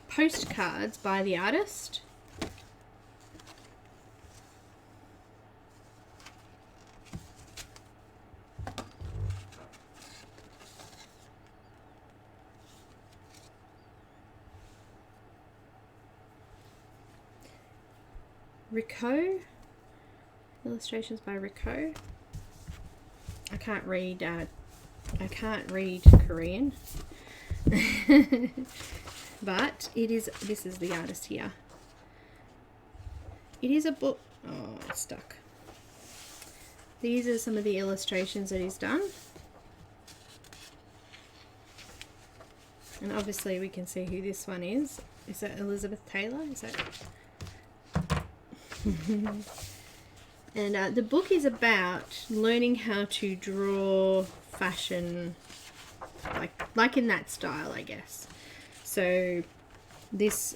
postcards by the artist. Rico. Illustrations by Rico. I can't read Korean. But this is the artist here. It is a book. Oh, it's stuck. These are some of the illustrations that he's done. And obviously we can see who this one is. Is that Elizabeth Taylor? Is that... And the book is about learning how to draw fashion, like in that style, I guess. So this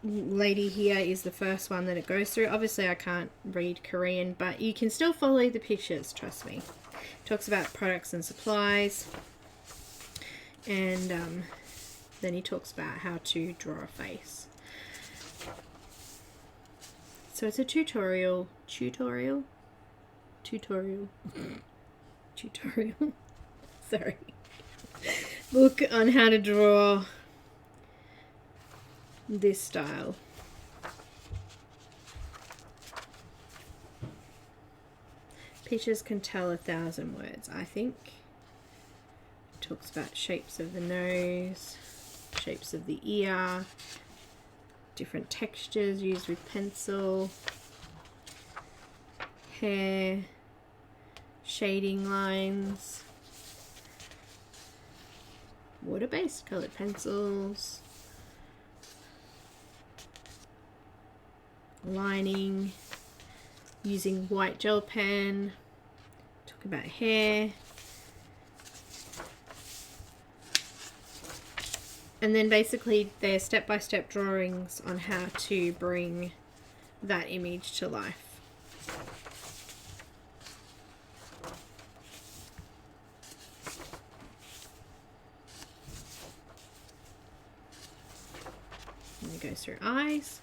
lady here is the first one that it goes through. Obviously I can't read Korean, but you can still follow the pictures, trust me. It talks about products and supplies, and then he talks about how to draw a face. So it's a tutorial, sorry, book on how to draw this style. Pictures can tell 1,000 words, I think. It talks about shapes of the nose, shapes of the ear, different textures used with pencil, hair, shading lines, water-based colored pencils, lining, using white gel pen, talk about hair. And then basically they're step-by-step drawings on how to bring that image to life. And it goes through eyes.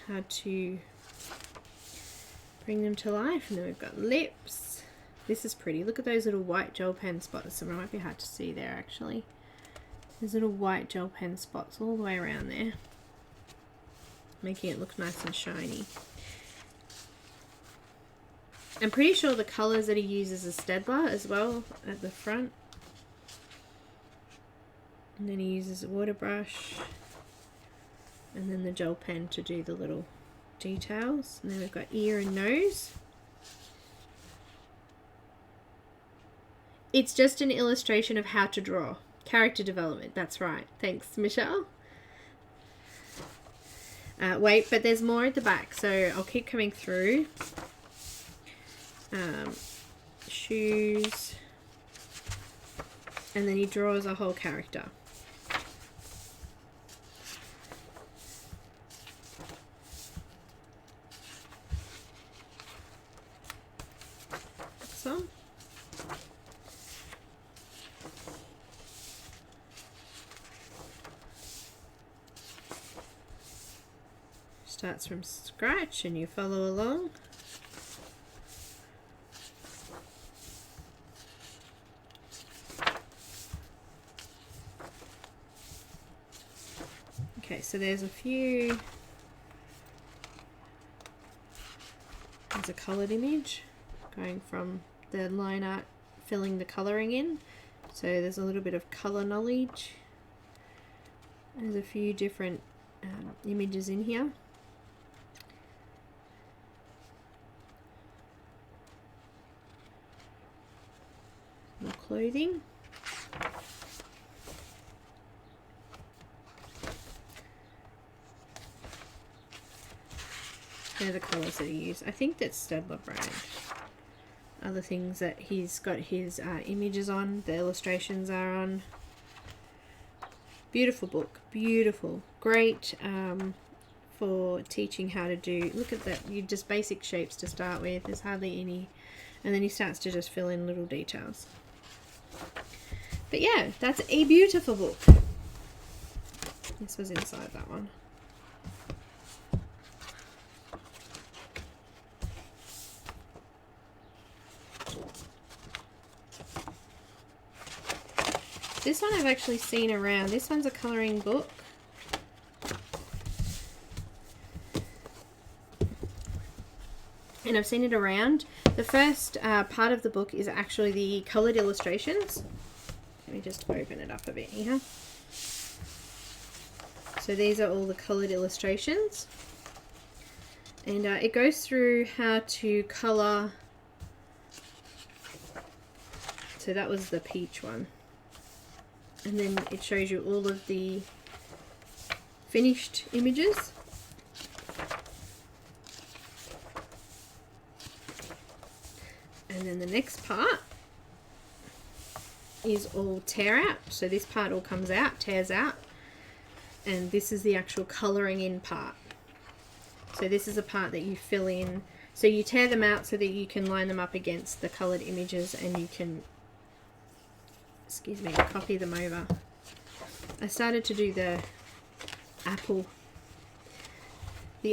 How to bring them to life. And then we've got lips. This is pretty. Look at those little white gel pen spots. So it might be hard to see there actually. There's little white gel pen spots all the way around there, making it look nice and shiny. I'm pretty sure the colours that he uses is Staedtler as well at the front. And then he uses a water brush. And then the gel pen to do the little details. And then we've got ear and nose. It's just an illustration of how to draw. Character development, that's right. Thanks, Michelle. weight, but there's more at the back, so I'll keep coming through. Shoes, and then he draws a whole character. So starts from scratch and you follow along. Okay, so there's a few. There's a coloured image going from the line art, filling the colouring in. So there's a little bit of colour knowledge. There's a few different images in here. More clothing. They're the colours that he used. I think that's Staedtler brand. Other things that he's got his images on, the illustrations are on. Beautiful book, beautiful. Great for teaching how to do, look at that, you just basic shapes to start with, there's hardly any, and then he starts to just fill in little details. But yeah, that's a beautiful book. This was inside that one. This one I've actually seen around. This one's a colouring book. And I've seen it around. The first part of the book is actually the coloured illustrations. Let me just open it up a bit here. So these are all the coloured illustrations. And it goes through how to colour. So that was the peach one. And then it shows you all of the finished images. And then the next part is all tear out. So this part all comes out, tears out. And this is the actual colouring in part. So this is a part that you fill in. So you tear them out so that you can line them up against the coloured images and you can, excuse me, copy them over. I started to do the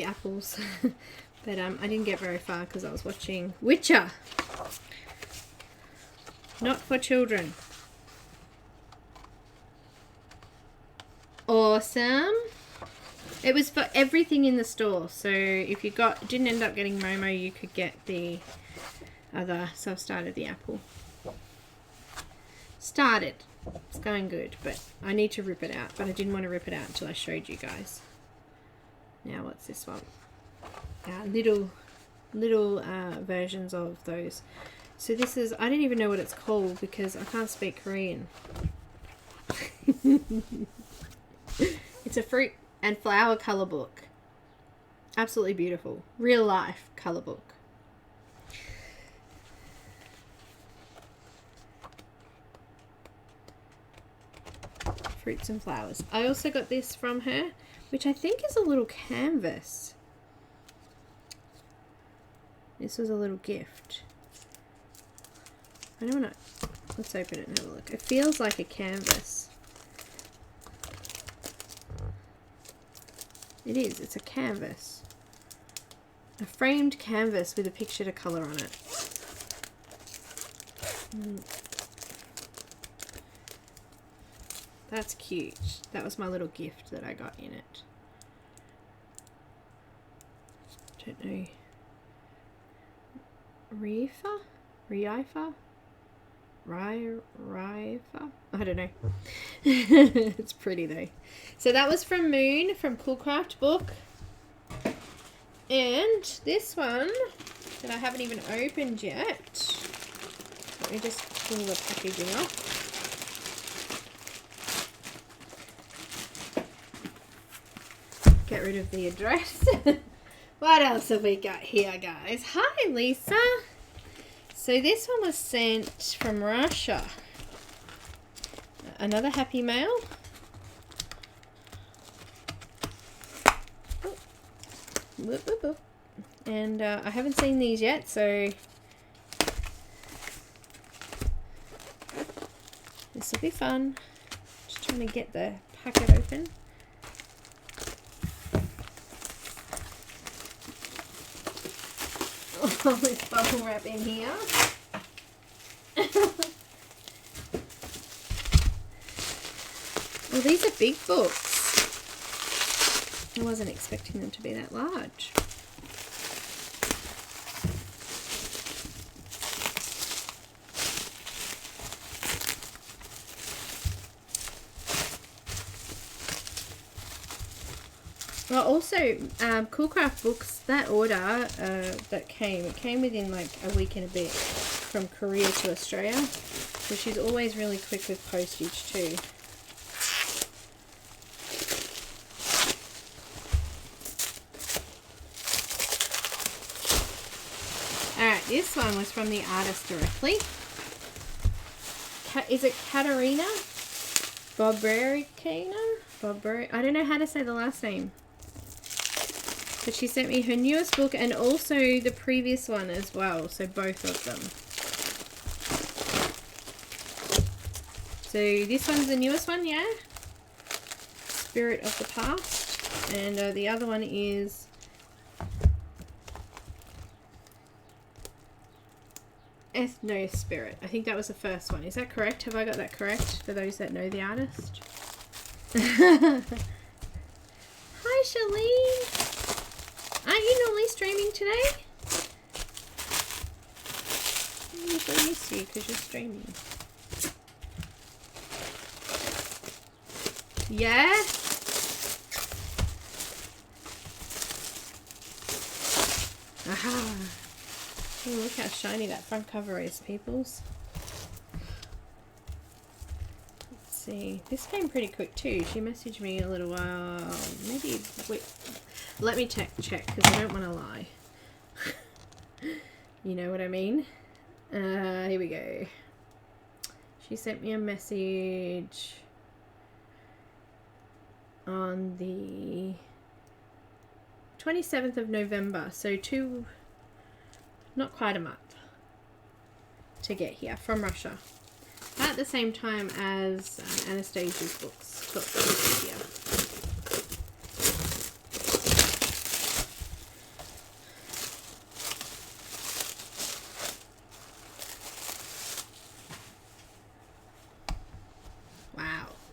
apples, but I didn't get very far because I was watching Witcher. Not for children. Awesome. It was for everything in the store, so if you didn't end up getting Momo, you could get the other. So I've started the apple. Started. It's going good, but I need to rip it out, but I didn't want to rip it out until I showed you guys. Now what's this one? Little versions of those. So this is, I don't even know what it's called because I can't speak Korean. It's a fruit and flower colour book. Absolutely beautiful. Real life colour book. Fruits and flowers. I also got this from her, which I think is a little canvas. This was a little gift. I don't know. Let's open it and have a look. It feels like a canvas. It is. It's a canvas. A framed canvas with a picture to colour on it. That's cute. That was my little gift that I got in it. Don't know. Rifa? I don't know. It's pretty though. So that was from Moon, from Coolcraftbook. And this one that I haven't even opened yet. Let me just pull the packaging off. Get rid rid of the address. What else have we got here, guys? Hi, Lisa. So this one was sent from Russia. Another Happy Mail. Oh. Whoop, whoop, whoop. And I haven't seen these yet, so this will be fun. Just trying to get the packet open. Oh, there's bubble wrap in here. Well, these are big books. I wasn't expecting them to be that large. Well, also, Coolcraftbooks, that order that came, it came within like a week and a bit from Korea to Australia. So she's always really quick with postage too. Alright, this one was from the artist directly. Is it Katerina? Bobarykina? I don't know how to say the last name. But she sent me her newest book and also the previous one as well. So both of them. So this one's the newest one, yeah? Spirit of the Past. And the other one is Ethno Spirit. I think that was the first one. Is that correct? Have I got that correct for those that know the artist? Hi, Shalene. Aren't you normally streaming today? I usually miss you because you're streaming. Yeah? Aha. Oh, look how shiny that front cover is, peoples. Let's see. This came pretty quick too. She messaged me a little while. Maybe, wait. Let me check because I don't want to lie. You know what I mean? Here we go. She sent me a message on the 27th of November. So not quite a month to get here from Russia. At the same time as Anastasia's books got here.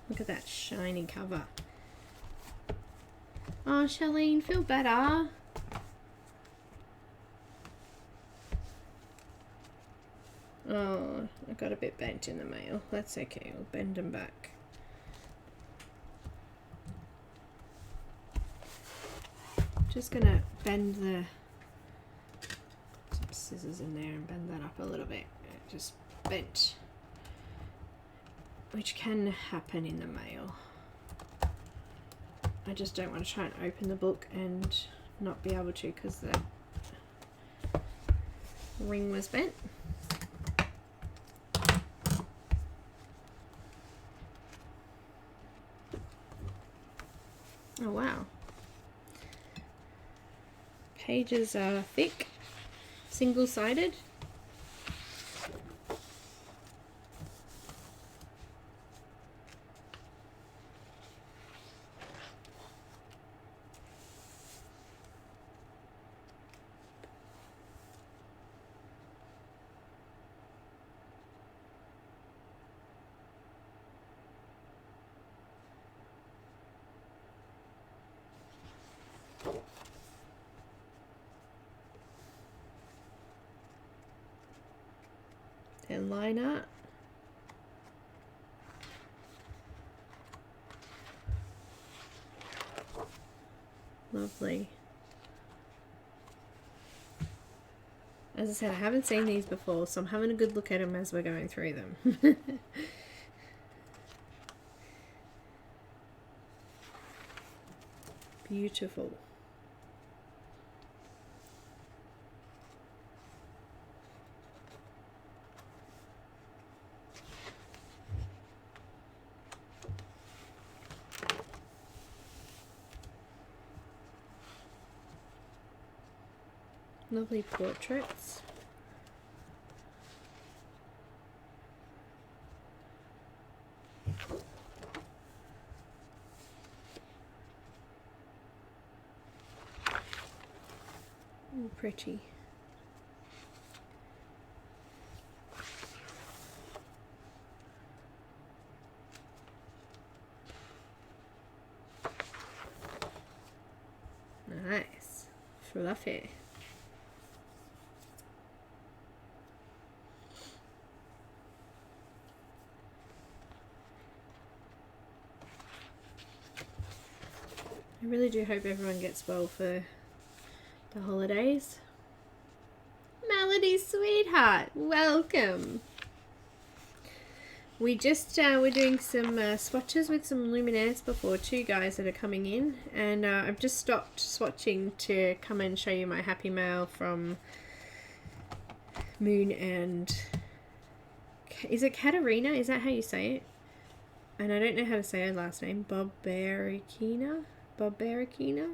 Look at that shiny cover. Oh, Shalene, feel better. Oh, I got a bit bent in the mail. That's okay, we'll bend them back. Just gonna bend some scissors in there and bend that up a little bit. Just bent. Which can happen in the mail. I just don't want to try and open the book and not be able to because the ring was bent. Oh wow. Pages are thick, single-sided. And line art. Lovely. As I said, I haven't seen these before, so I'm having a good look at them as we're going through them. Beautiful. Lovely portraits. Oh, pretty. Nice. Fluffy. I really do hope everyone gets well for the holidays. Melody, sweetheart, welcome. We just we're doing some swatches with some Luminance before two guys that are coming in, and I've just stopped swatching to come and show you my happy mail from Moon and is it Katerina? Is that how you say it? And I don't know how to say her last name. Bobarykina. Bobarykina.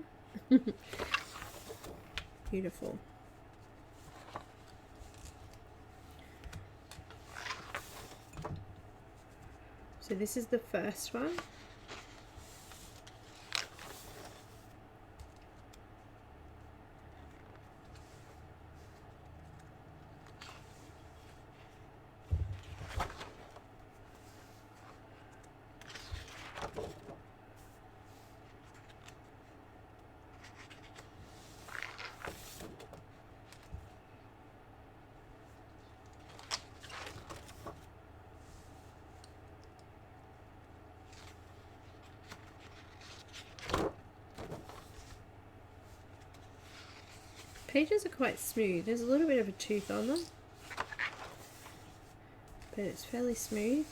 Beautiful. So this is the first one. Pages are quite smooth. There's a little bit of a tooth on them, but it's fairly smooth.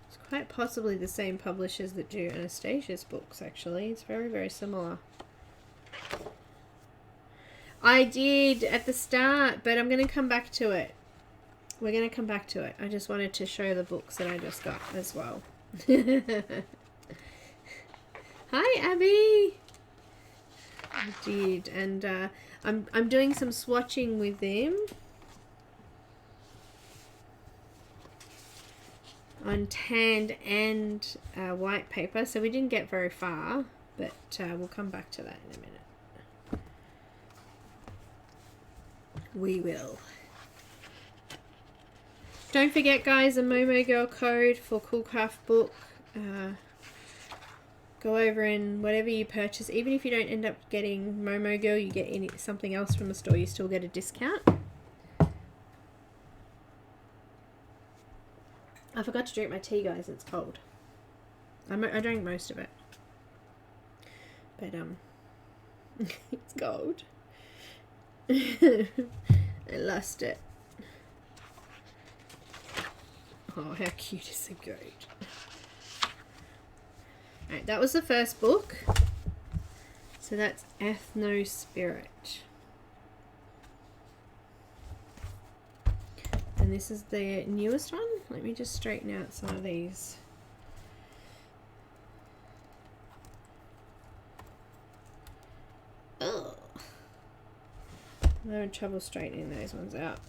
It's quite possibly the same publishers that do Anastasia's books, actually. It's very, very similar. I did at the start, but I'm going to come back to it. We're going to come back to it. I just wanted to show the books that I just got as well. Hi Abby. I did, and I'm doing some swatching with them on tanned and white paper, so we didn't get very far, but we'll come back to that in a minute. We will. Don't forget, guys, a MOMOGIRL code for Coolcraftbook. Go over and whatever you purchase, even if you don't end up getting MOMOGIRL, you get something else from the store, you still get a discount. I forgot to drink my tea, guys. It's cold. I drank most of it, but it's cold. I lost it. Oh, how cute is the goat? Alright, that was the first book. So that's Ethno Spirit. And this is the newest one. Let me just straighten out some of these. Oh, I'm having trouble straightening those ones out.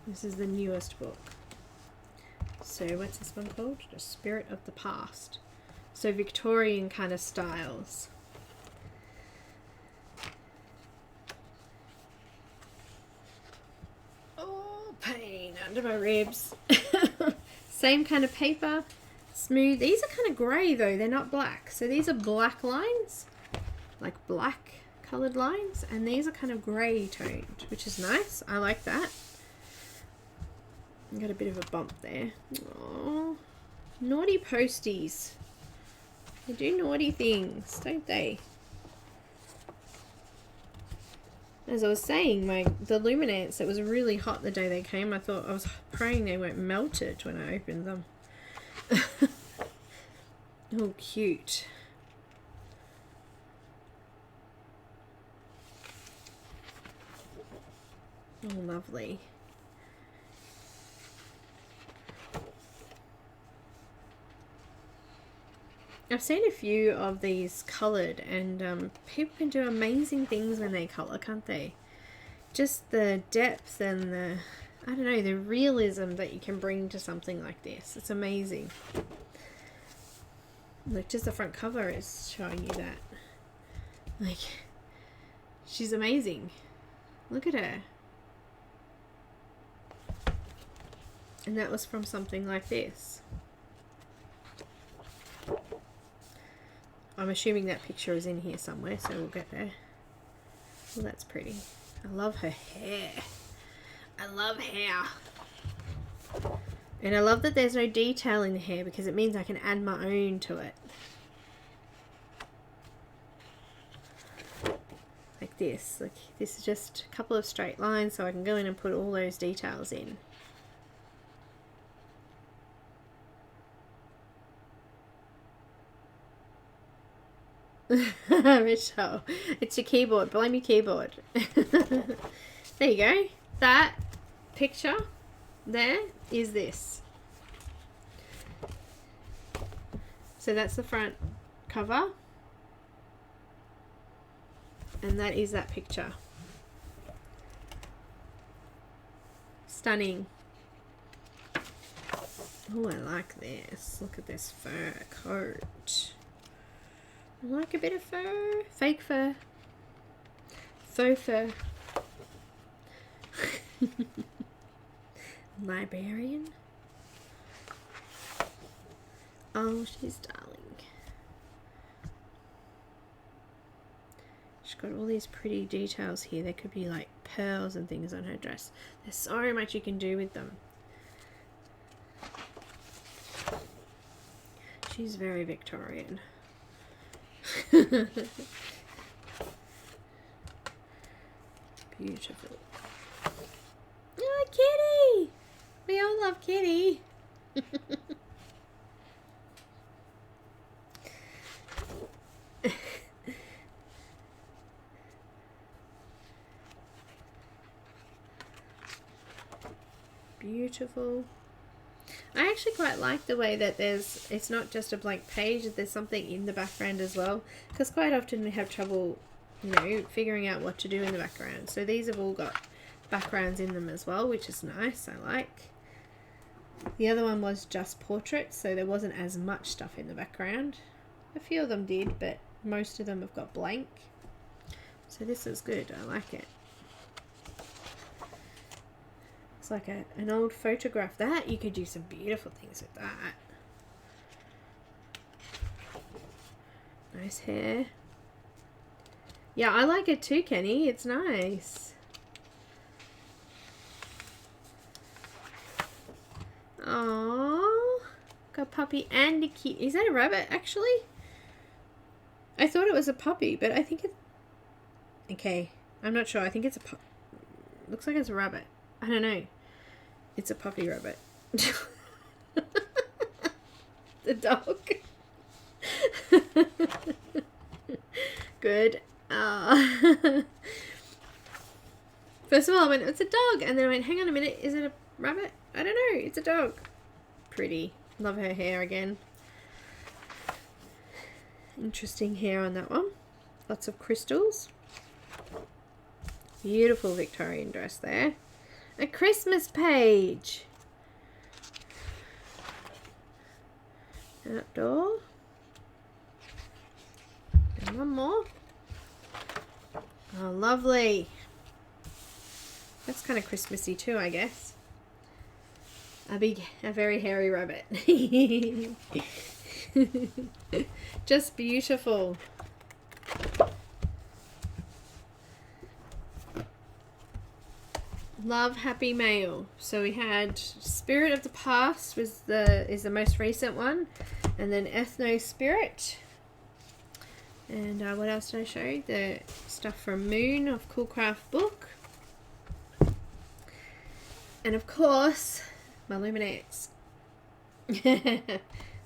This is the newest book. So what's this one called? The Spirit of the Past. So Victorian kind of styles. Oh, pain under my ribs. Same kind of paper, smooth. These are kind of grey though, they're not black. So these are black lines, like black coloured lines, and these are kind of grey toned, which is nice. I like that. Got a bit of a bump there. Oh, naughty posties. They do naughty things, don't they? As I was saying, the Luminance, it was really hot the day they came. I was praying they weren't melted when I opened them. Oh, cute. Oh, lovely. I've seen a few of these coloured, and people can do amazing things when they colour, can't they? Just the depth and the, I don't know, the realism that you can bring to something like this. It's amazing. Look, just the front cover is showing you that. Like, she's amazing. Look at her. And that was from something like this. I'm assuming that picture is in here somewhere, so we'll get there. Well, that's pretty. I love her hair. I love hair. And I love that there's no detail in the hair because it means I can add my own to it. Like this. Like, this is just a couple of straight lines, so I can go in and put all those details in. Michelle, it's your keyboard. Blame your keyboard. There you go. That picture there is this. So that's the front cover. And that is that picture. Stunning. Oh, I like this. Look at this fur coat. I like a bit of fur. Fake fur. Faux fur. Librarian. Oh, she's darling. She's got all these pretty details here. There could be like pearls and things on her dress. There's so much you can do with them. She's very Victorian. Beautiful. Oh, Kitty! We all love Kitty. Beautiful. I actually quite like the way that it's not just a blank page, there's something in the background as well, because quite often we have trouble, you know, figuring out what to do in the background. So these have all got backgrounds in them as well, which is nice. I like. The other one was just portraits, so there wasn't as much stuff in the background. A few of them did, but most of them have got blank. So this is good. I like it. It's like an old photograph. That you could do some beautiful things with that. Nice hair. Yeah, I like it too, Kenny. It's nice. Aww. Got a puppy and a kid. Is that a rabbit, actually? I thought it was a puppy, but I think it... Okay. I'm not sure. I think it's a pup. Looks like it's a rabbit. I don't know. It's a puppy rabbit. The dog. Good. First of all, I went, it's a dog. And then I went, hang on a minute. Is it a rabbit? I don't know. It's a dog. Pretty. Love her hair again. Interesting hair on that one. Lots of crystals. Beautiful Victorian dress there. A Christmas page. Outdoor. And one more. Oh, lovely. That's kind of Christmassy too, I guess. A very hairy rabbit. Just beautiful. Love Happy Mail. So we had Spirit of the Past is the most recent one, and then Ethno Spirit And what else did I show you? The stuff from Moon of Coolcraftbook. And of course, my Luminance.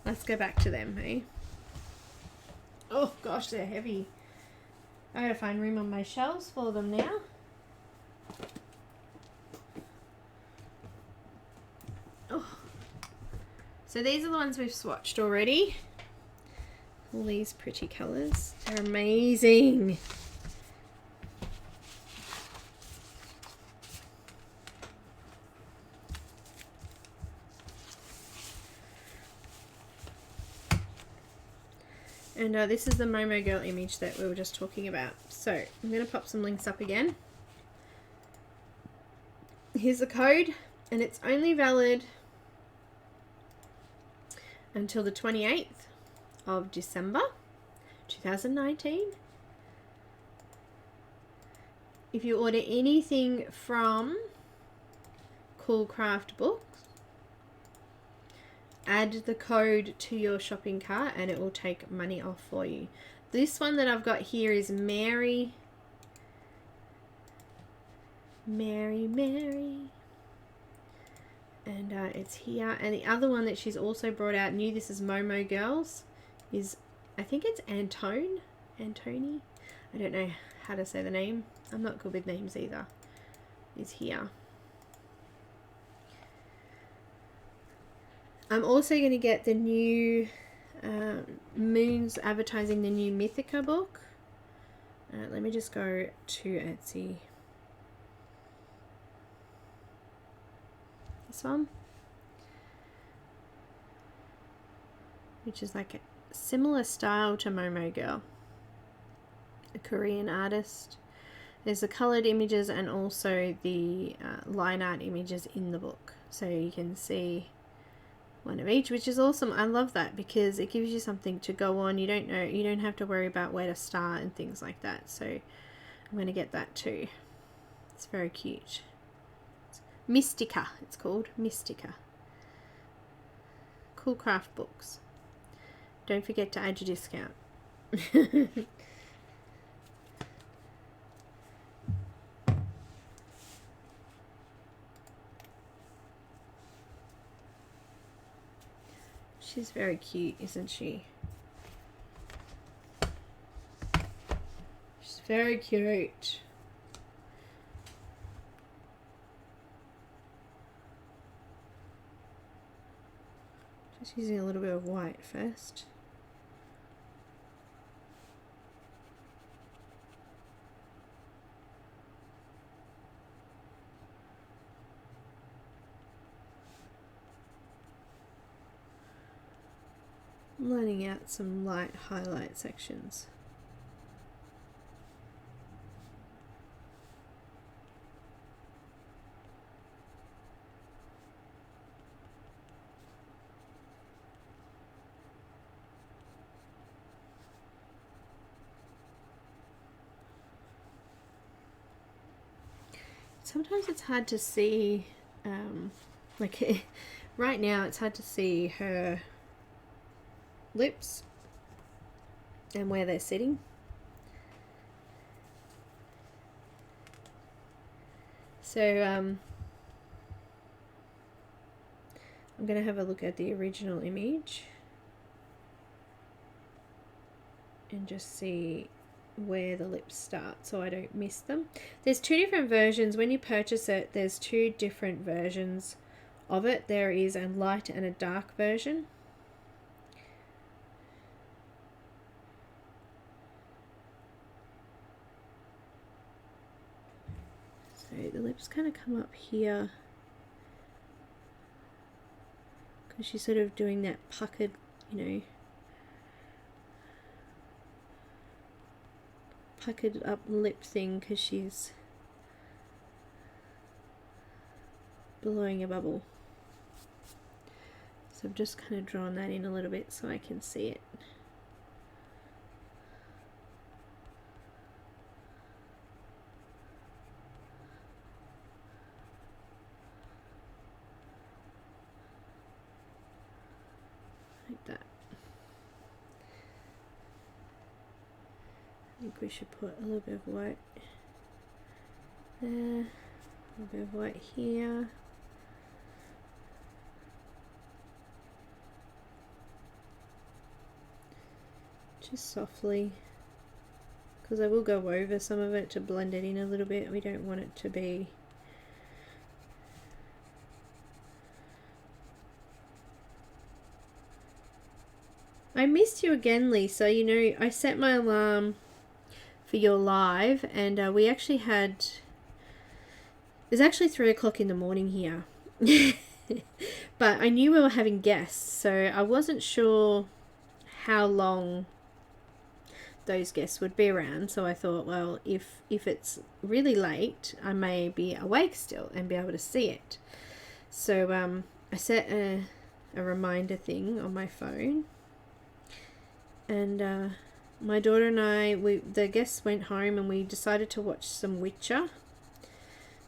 Let's go back to them, hey? Oh gosh, they're heavy. I gotta find room on my shelves for them now. Oh. So these are the ones we've swatched already. All these pretty colours. They're amazing. And this is the MOMOGIRL image that we were just talking about. So I'm going to pop some links up again. Here's the code, and it's only valid until the 28th of December 2019. If you order anything from Coolcraftbook, add the code to your shopping cart and it will take money off for you. This one that I've got here is Mary. And it's here. And the other one that she's also brought out new, this is MOMOGIRLs, is, I think it's Antoine. I don't know how to say the name. I'm not good with names either. Is here. I'm also going to get the new Moon's advertising the new Mythica book. Let me just go to Etsy. This one, which is like a similar style to MOMOGIRL, a Korean artist. There's the colored images and also the line art images in the book, so you can see one of each, which is awesome. I love that because it gives you something to go on. You don't have to worry about where to start and things like that. So I'm going to get that too. It's very cute. Mystica, it's called Mystica. Coolcraftbooks. Don't forget to add your discount. She's very cute, isn't she? She's very cute. Just using a little bit of white first. I'm lining out some light highlight sections. Sometimes it's hard to see, like right now it's hard to see her lips and where they're sitting. So I'm going to have a look at the original image and just see where the lips start so I don't miss them. There's two different versions. When you purchase it, there's two different versions of it. There is a light and a dark version. So the lips kind of come up here because she's sort of doing that puckered, you know, puckered up lip thing because she's blowing a bubble. So I've just kind of drawn that in a little bit so I can see it. Like that. think we should put a little bit of white there, a little bit of white here. Just softly, because I will go over some of it to blend it in a little bit. We don't want it to be I missed you again, Lisa. You know, I set my alarm for your live, and we actually had, it's actually 3 o'clock in the morning here. But I knew we were having guests, so I wasn't sure how long those guests would be around. So I thought, well, if it's really late, I may be awake still and be able to see it. So I set a reminder thing on my phone, and my daughter and I, the guests went home, and we decided to watch some Witcher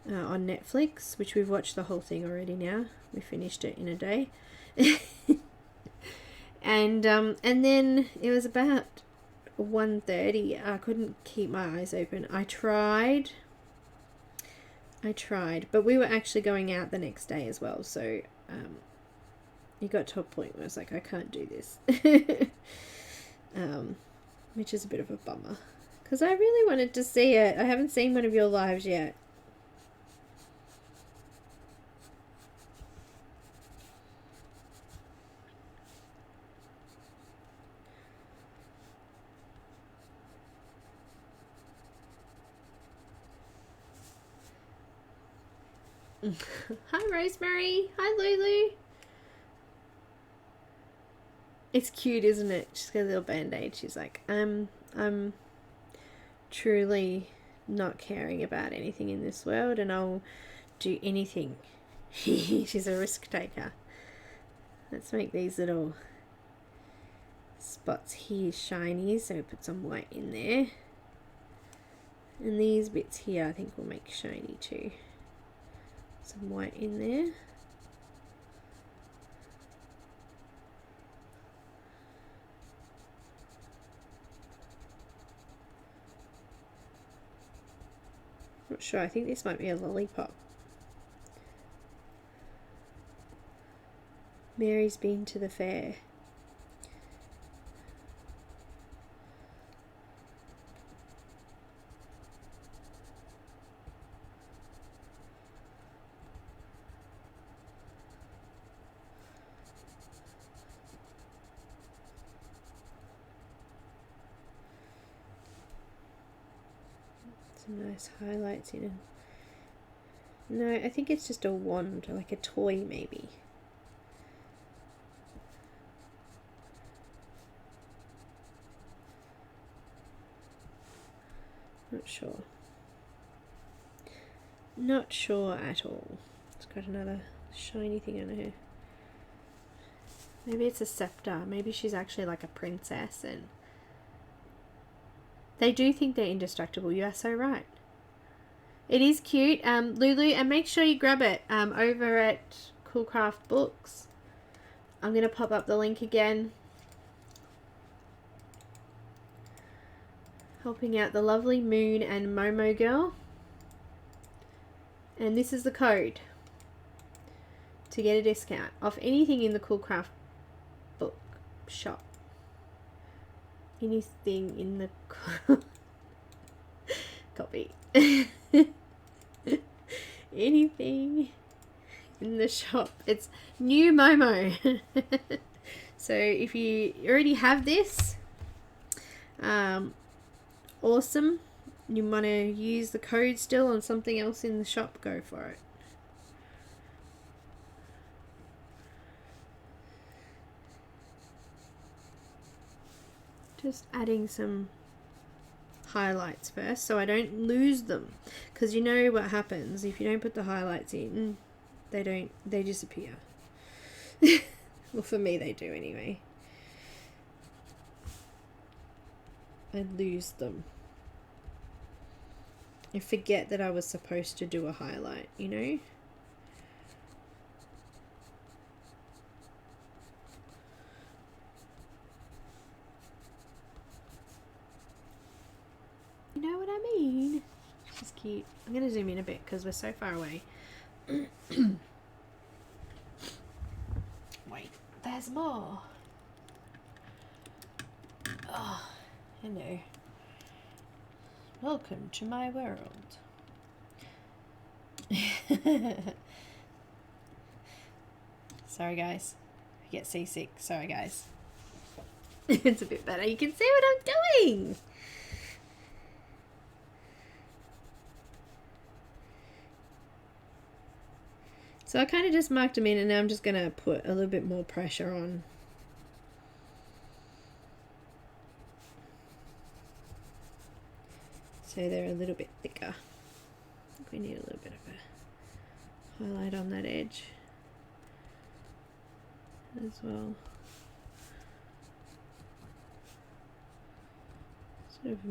on Netflix, which we've watched the whole thing already now. We finished it in a day. And then it was about 1:30. I couldn't keep my eyes open. I tried, but we were actually going out the next day as well, so it got to a point where I was like, I can't do this. Which is a bit of a bummer, because I really wanted to see it. I haven't seen one of your lives yet. Hi Rosemary. Hi Lulu. It's cute, isn't it? She's got a little band-aid. She's like, I'm truly not caring about anything in this world, and I'll do anything. She's a risk taker. Let's make these little spots here shiny, so put some white in there. And these bits here I think we'll make shiny too. Some white in there. Not sure, I think this might be a lollipop. Mary's been to the fair. Some nice highlights in it. No, I think it's just a wand, like a toy maybe. Not sure. Not sure at all. It's got another shiny thing on her. Maybe it's a scepter. Maybe she's actually like a princess, and they do think they're indestructible. You are so right. It is cute, Lulu, and make sure you grab it over at Coolcraftbooks. I'm going to pop up the link again. Helping out the lovely Moon and MOMOGIRL. And this is the code to get a discount off anything in the Coolcraftbook shop. Anything in the copy. Anything in the shop. It's NEWMOMO. So if you already have this, awesome. You want to use the code still on something else in the shop, go for it. Just adding some highlights first so I don't lose them, because you know what happens if you don't put the highlights in. They disappear. Well, for me they do anyway. I lose them. I forget that I was supposed to do a highlight, you know. know what I mean? She's cute. I'm going to zoom in a bit because we're so far away. Wait, there's more. Oh, hello. Welcome to my world. Sorry guys, I get seasick. Sorry guys. It's a bit better. You can see what I'm doing. So I kind of just marked them in, and now I'm just going to put a little bit more pressure on. So they're a little bit thicker. I think we need a little bit of a highlight on that edge as well. Sort of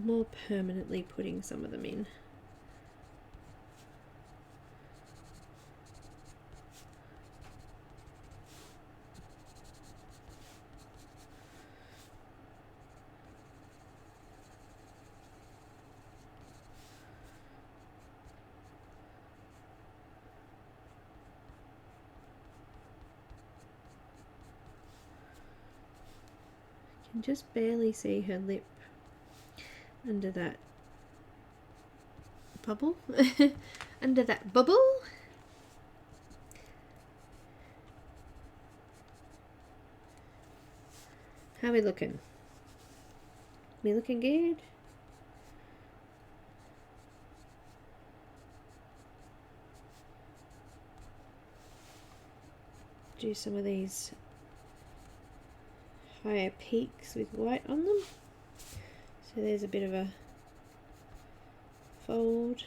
more permanently putting some of them in. I can just barely see her lip under that bubble. Under that bubble. How are we looking? We looking good? Do some of these higher peaks with white on them. So there's a bit of a fold.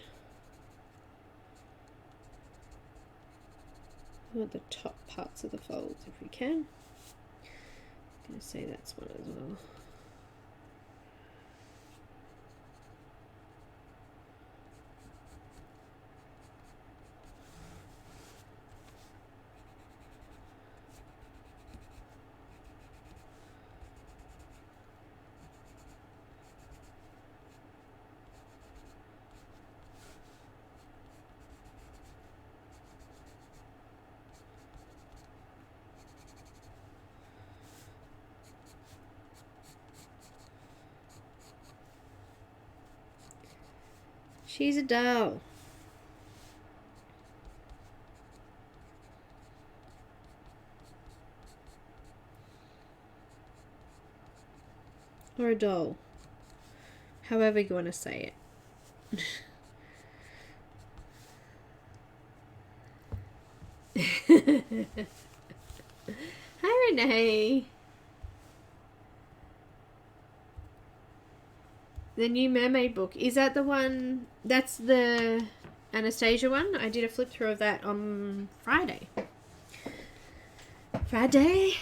We want the top parts of the folds if we can. I'm going to say that's one as well. She's a doll. Or a doll. However you want to say it. Hi Renee. The new mermaid book. Is that the one? That's the Anastasia one. I did a flip through of that on Friday. Friday.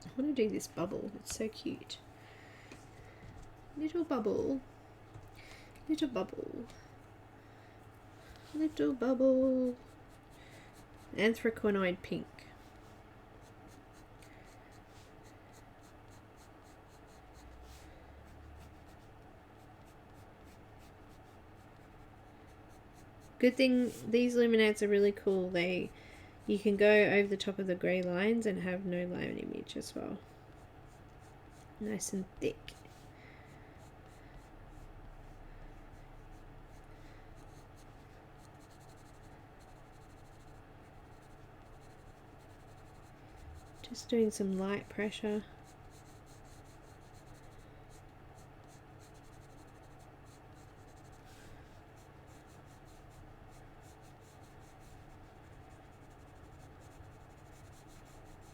I want to do this bubble. It's so cute. Little bubble. Little bubble. Little bubble. Anthraquinoid pink. Good thing these Luminance are really cool. You can go over the top of the grey lines and have no line image as well. Nice and thick. Just doing some light pressure.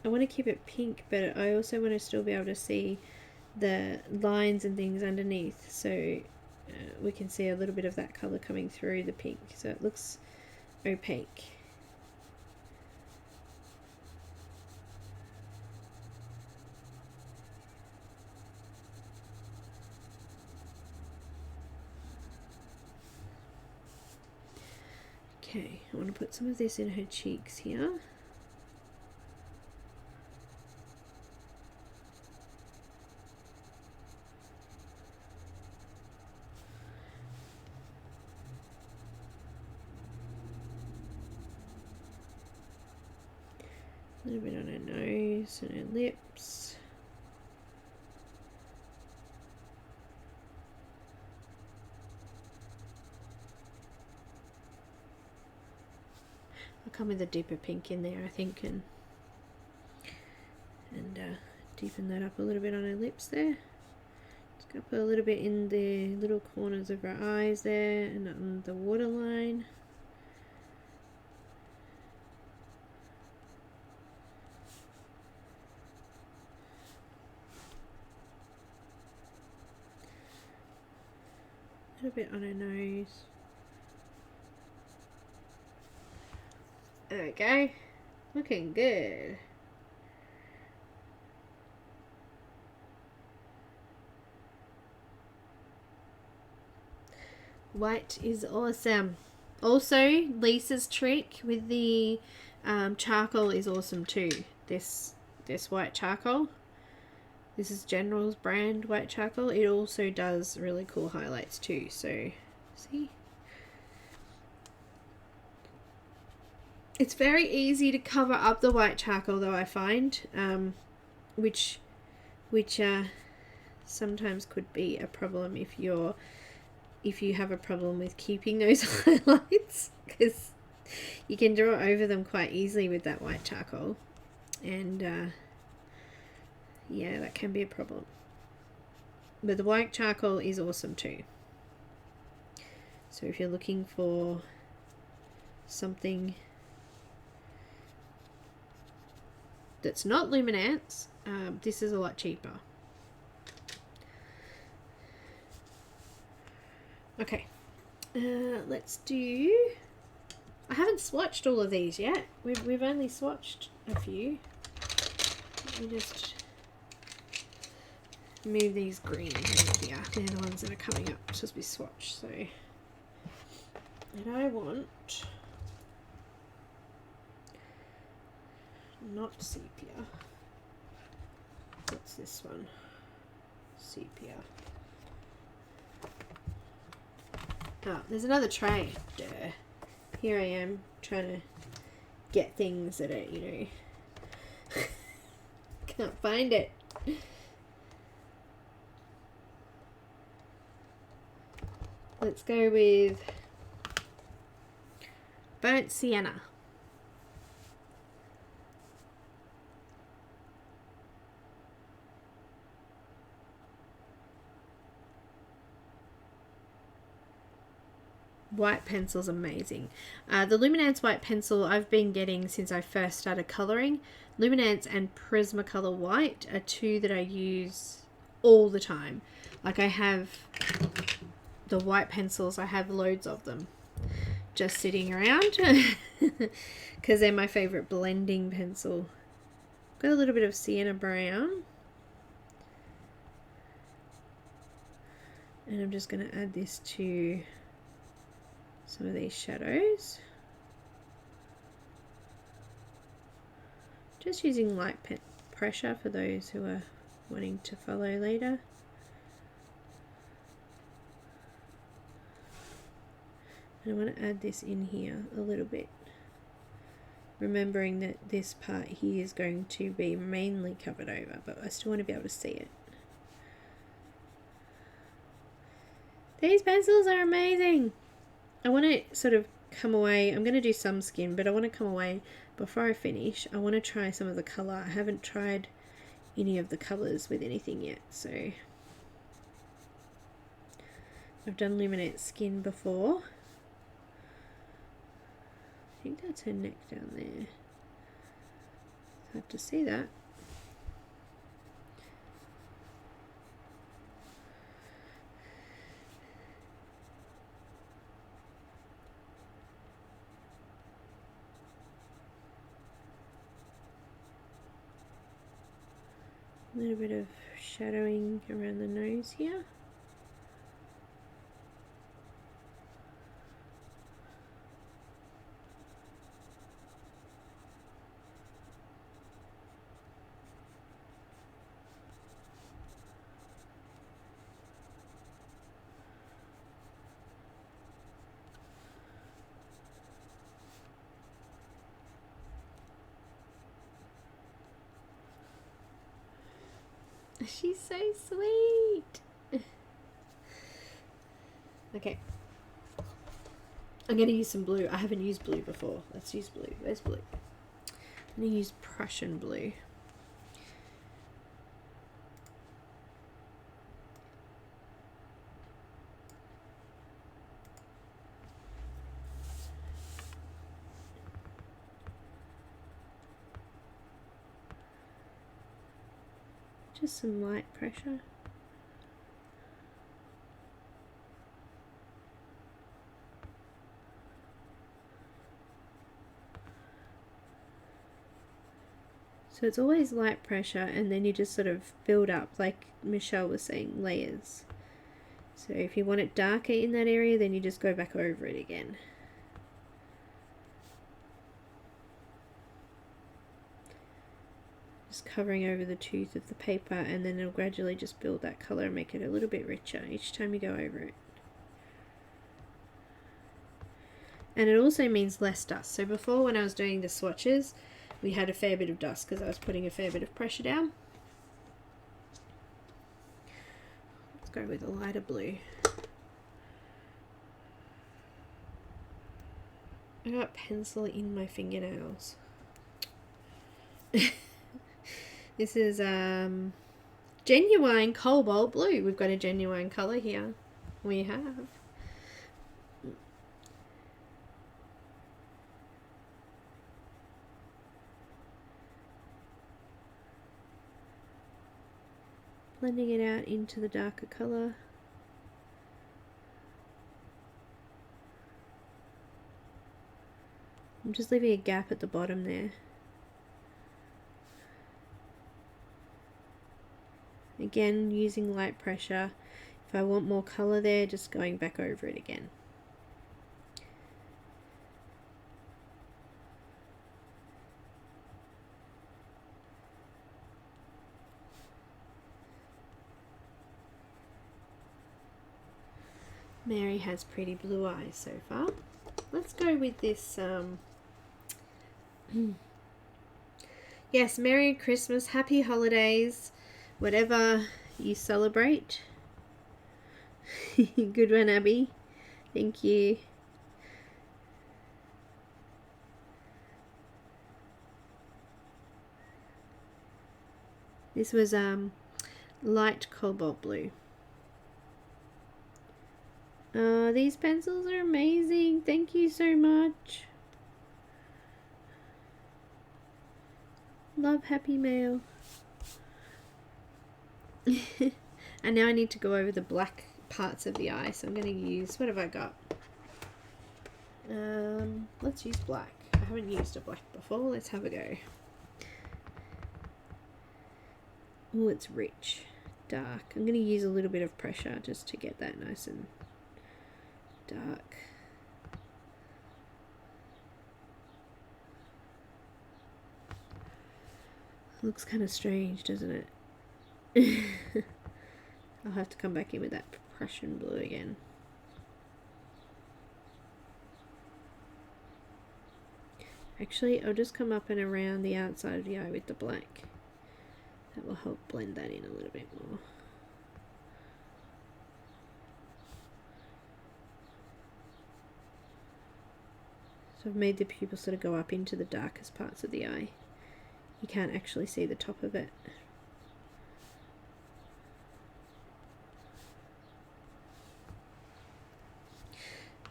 I want to keep it pink, but I also want to still be able to see the lines and things underneath, so we can see a little bit of that colour coming through the pink, so it looks opaque. Okay, I want to put put some of this in her cheeks here. A little bit on her nose and her lips. I'll come with a deeper pink in there, I think, and deepen that up a little bit on her lips there. Just gonna put a little bit in the little corners of her eyes there and on the waterline. A little bit on her nose. There we go. Looking good. White is awesome. Also, Lisa's trick with the charcoal is awesome too. This white charcoal. This is General's brand white charcoal. It also does really cool highlights too. So, see? It's very easy to cover up the white charcoal though, I find, which sometimes could be a problem if you have a problem with keeping those highlights, because you can draw over them quite easily with that white charcoal, and yeah, that can be a problem. But the white charcoal is awesome too. So if you're looking for something that's not Luminance, this is a lot cheaper. Okay, let's do, I haven't swatched all of these yet. We've only swatched a few. Let me just move these green here. They're the ones that are coming up to be swatched. So, and I want not sepia. What's this one? Sepia. Oh, there's another tray. Duh. Here I am trying to get things that are, you know, can't find it. Let's go with burnt sienna. White pencil's amazing. The Luminance white pencil I've been getting since I first started colouring. Luminance and Prismacolor white are two that I use all the time. Like, I have the white pencils, I have loads of them just sitting around because they're my favourite blending pencil. Got a little bit of sienna brown, and I'm just going to add this to some of these shadows. Just using light pressure for those who are wanting to follow later. And I want to add this in here a little bit, remembering that this part here is going to be mainly covered over, but I still want to be able to see it. These pencils are amazing. I want to sort of come away, I'm going to do some skin, but I want to come away before I finish. I want to try some of the colour. I haven't tried any of the colours with anything yet, so I've done Luminance skin before. I think that's her neck down there. I have to see that. A little bit of shadowing around the nose here. She's so sweet. Okay. I'm going to use some blue. I haven't used blue before. Let's use blue. Where's blue? I'm going to use Prussian blue. Just some light pressure. So it's always light pressure, and then you just sort of build up, like Michelle was saying, layers. So if you want it darker in that area, then you just go back over it again. Just covering over the tooth of the paper, and then it'll gradually just build that colour and make it a little bit richer each time you go over it. And it also means less dust. So before, when I was doing the swatches, we had a fair bit of dust because I was putting a fair bit of pressure down. Let's go with a lighter blue. I got pencil in my fingernails. This is genuine cobalt blue. We've got a genuine colour here. We have. Blending it out into the darker colour. I'm just leaving a gap at the bottom there. Again, using light pressure. If I want more colour there, just going back over it again. Mary has pretty blue eyes so far. Let's go with this. Yes, Merry Christmas, Happy Holidays, whatever you celebrate. Good one, Abby. Thank you. This was light cobalt blue. These pencils are amazing. Thank you so much. Love, Happy Mail. And now I need to go over the black parts of the eye, so I'm going to use, what have I got? Let's use black. I haven't used a black before. Let's have a go. Oh, it's rich, dark. I'm going to use a little bit of pressure just to get that nice and dark. Looks kind of strange, doesn't it? I'll have to come back in with that Prussian blue again. Actually, I'll just come up and around the outside of the eye with the black. That will help blend that in a little bit more. So I've made the pupil sort of go up into the darkest parts of the eye. You can't actually see the top of it.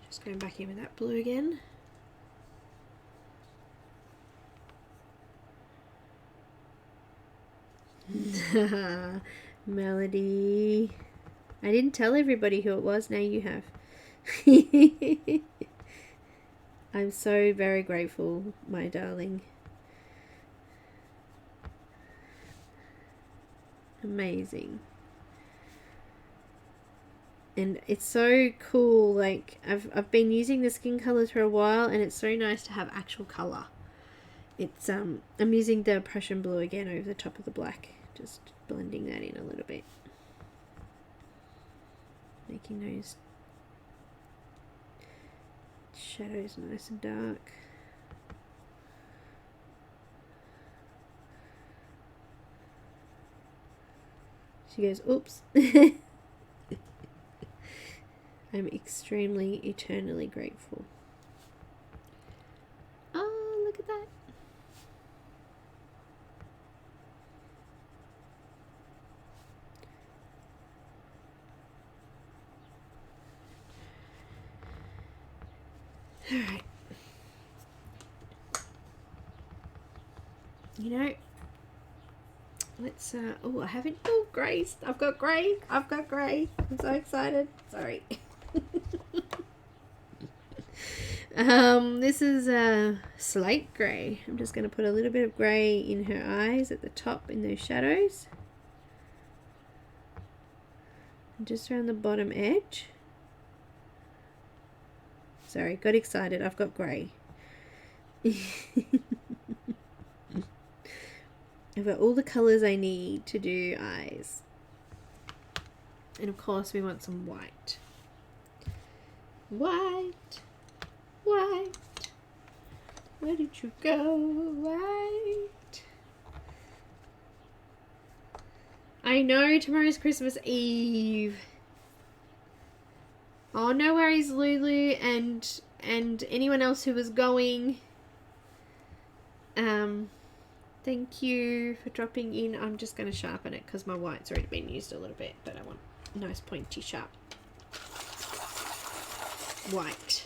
Just going back in with that blue again. Melody. I didn't tell everybody who it was, now you have. I'm so very grateful, my darling. Amazing. And it's so cool, like I've been using the skin colors for a while, and it's so nice to have actual color. It's I'm using the Prussian blue again over the top of the black, just blending that in a little bit, making those shadows nice and dark. She goes, oops. I'm extremely, eternally grateful. Oh, look at that. All right. You know, let's, oh, I haven't, oh, Grace, I've got grey, I'm so excited, sorry. This is slate grey. I'm just going to put a little bit of grey in her eyes at the top in those shadows. And just around the bottom edge. Sorry, got excited, I've got grey. I've got all the colours I need to do eyes. And of course we want some white. White, white, where did you go, white? I know tomorrow's Christmas Eve. Oh, no worries, Lulu, and anyone else who was going. Thank you for dropping in. I'm just going to sharpen it because my white's already been used a little bit, but I want a nice pointy sharp white.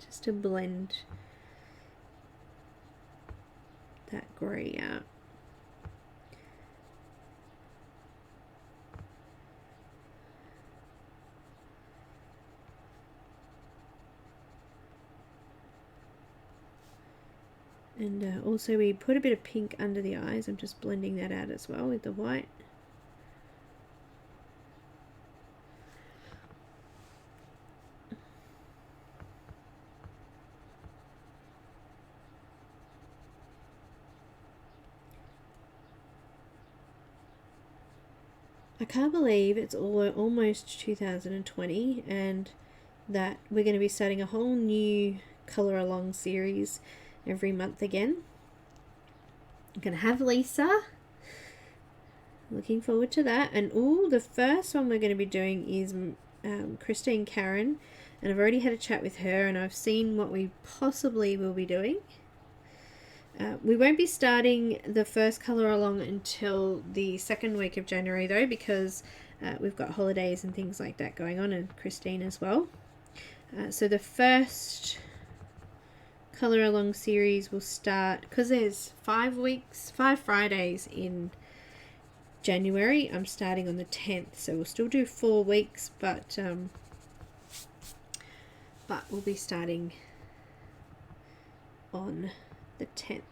Just to blend that grey out. And also we put a bit of pink under the eyes. I'm just blending that out as well with the white. I can't believe it's almost 2020 and that we're going to be starting a whole new colour along series every month again. I'm going to have Lisa. Looking forward to that. And the first one we're going to be doing is Christine Caran. And I've already had a chat with her and I've seen what we possibly will be doing. We won't be starting the first colour along until the second week of January though, because we've got holidays and things like that going on, and Christine as well. So the first colour along series will start, because there's 5 Fridays in January. I'm starting on the 10th, so we'll still do 4 weeks, but we'll be starting on the 10th.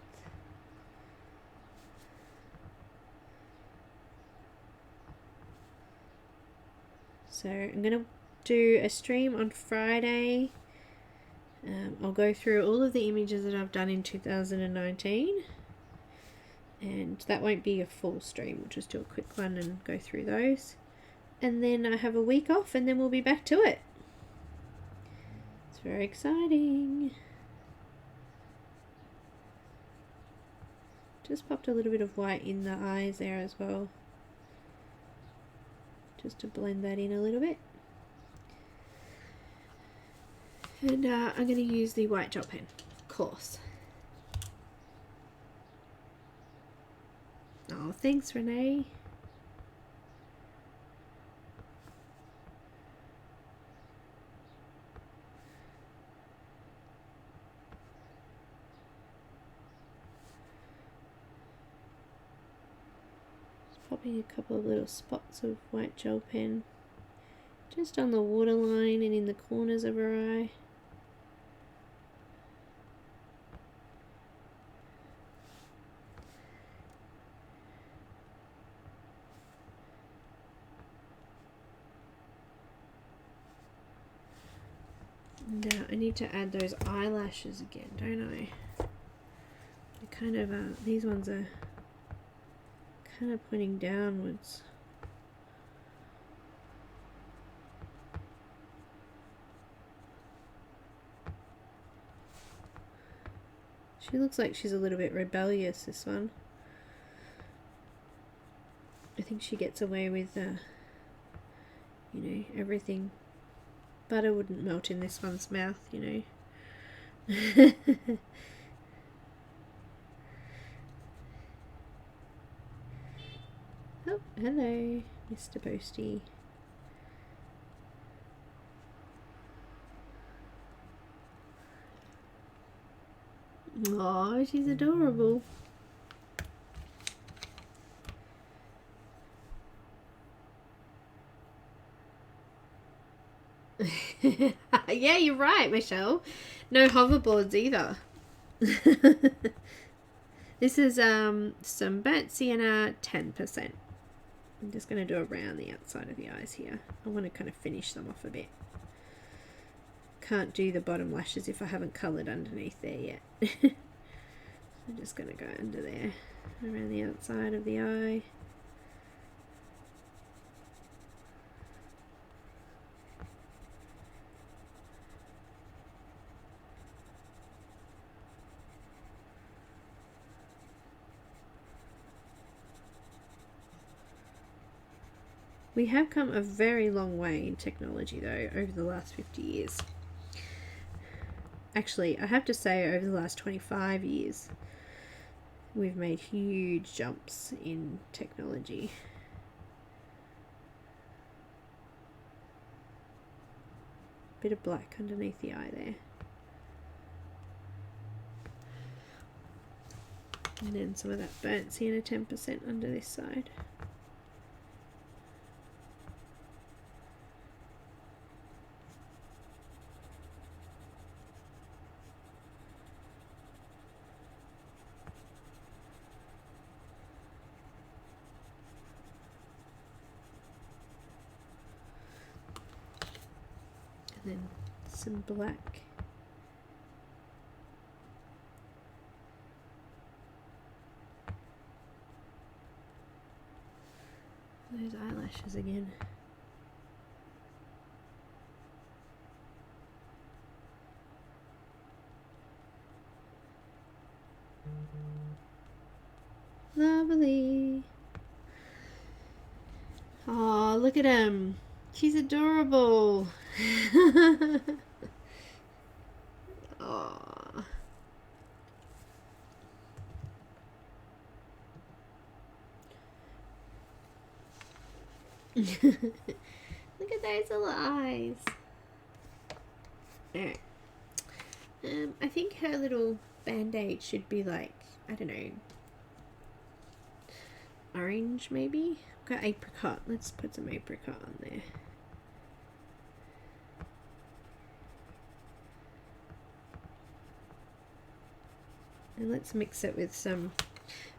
So I'm going to do a stream on Friday. I'll go through all of the images that I've done in 2019, and that won't be a full stream. We'll just do a quick one and go through those, and then I have a week off and then we'll be back to it. It's very exciting. Just popped a little bit of white in the eyes there as well, just to blend that in a little bit. And I'm going to use the white gel pen, of course. Oh, thanks, Renee. Just popping a couple of little spots of white gel pen just on the waterline and in the corners of her eye. And I need to add those eyelashes again, don't I? They're kind of, these ones are kind of pointing downwards. She looks like she's a little bit rebellious, this one. I think she gets away with, you know, everything. Butter wouldn't melt in this one's mouth, you know. Oh, hello, Mr. Posty. Oh, she's adorable. Yeah, you're right, Michelle. No hoverboards either. This is some burnt sienna, 10%. I'm just going to do around the outside of the eyes here. I want to kind of finish them off a bit. Can't do the bottom lashes if I haven't coloured underneath there yet. I'm just going to go under there, around the outside of the eye. We have come a very long way in technology though over the last 50 years. Actually, I have to say over the last 25 years we've made huge jumps in technology. Bit of black underneath the eye there. And then some of that burnt sienna, 10% under this side. And then some black. Those eyelashes again. Lovely. Oh, look at him. She's adorable. Oh. Look at those little eyes. Alright. I think her little band-aid should be like, I don't know, orange maybe? Got apricot. Let's put some apricot on there. And let's mix it with some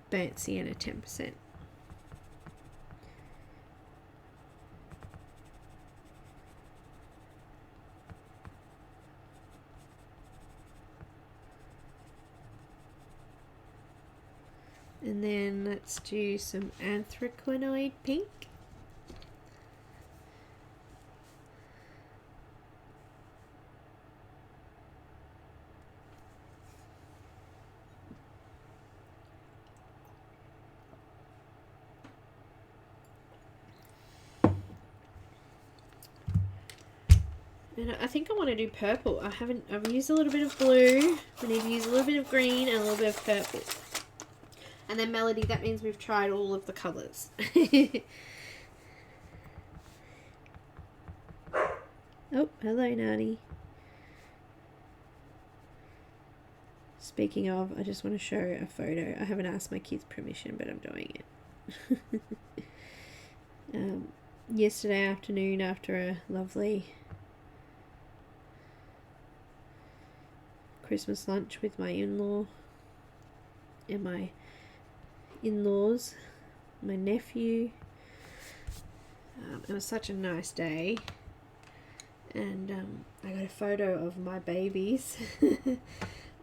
burnt sienna, 10%. And then let's do some anthraquinoid pink. And I think I want to do purple. I've used a little bit of blue. We need to use a little bit of green and a little bit of purple. And then Melody, that means we've tried all of the colours. Oh, hello, Nanny. Speaking of, I just want to show a photo. I haven't asked my kids permission, but I'm doing it. Yesterday afternoon, after a lovely Christmas lunch with my in-law and my in-laws, my nephew. It was such a nice day, and I got a photo of my babies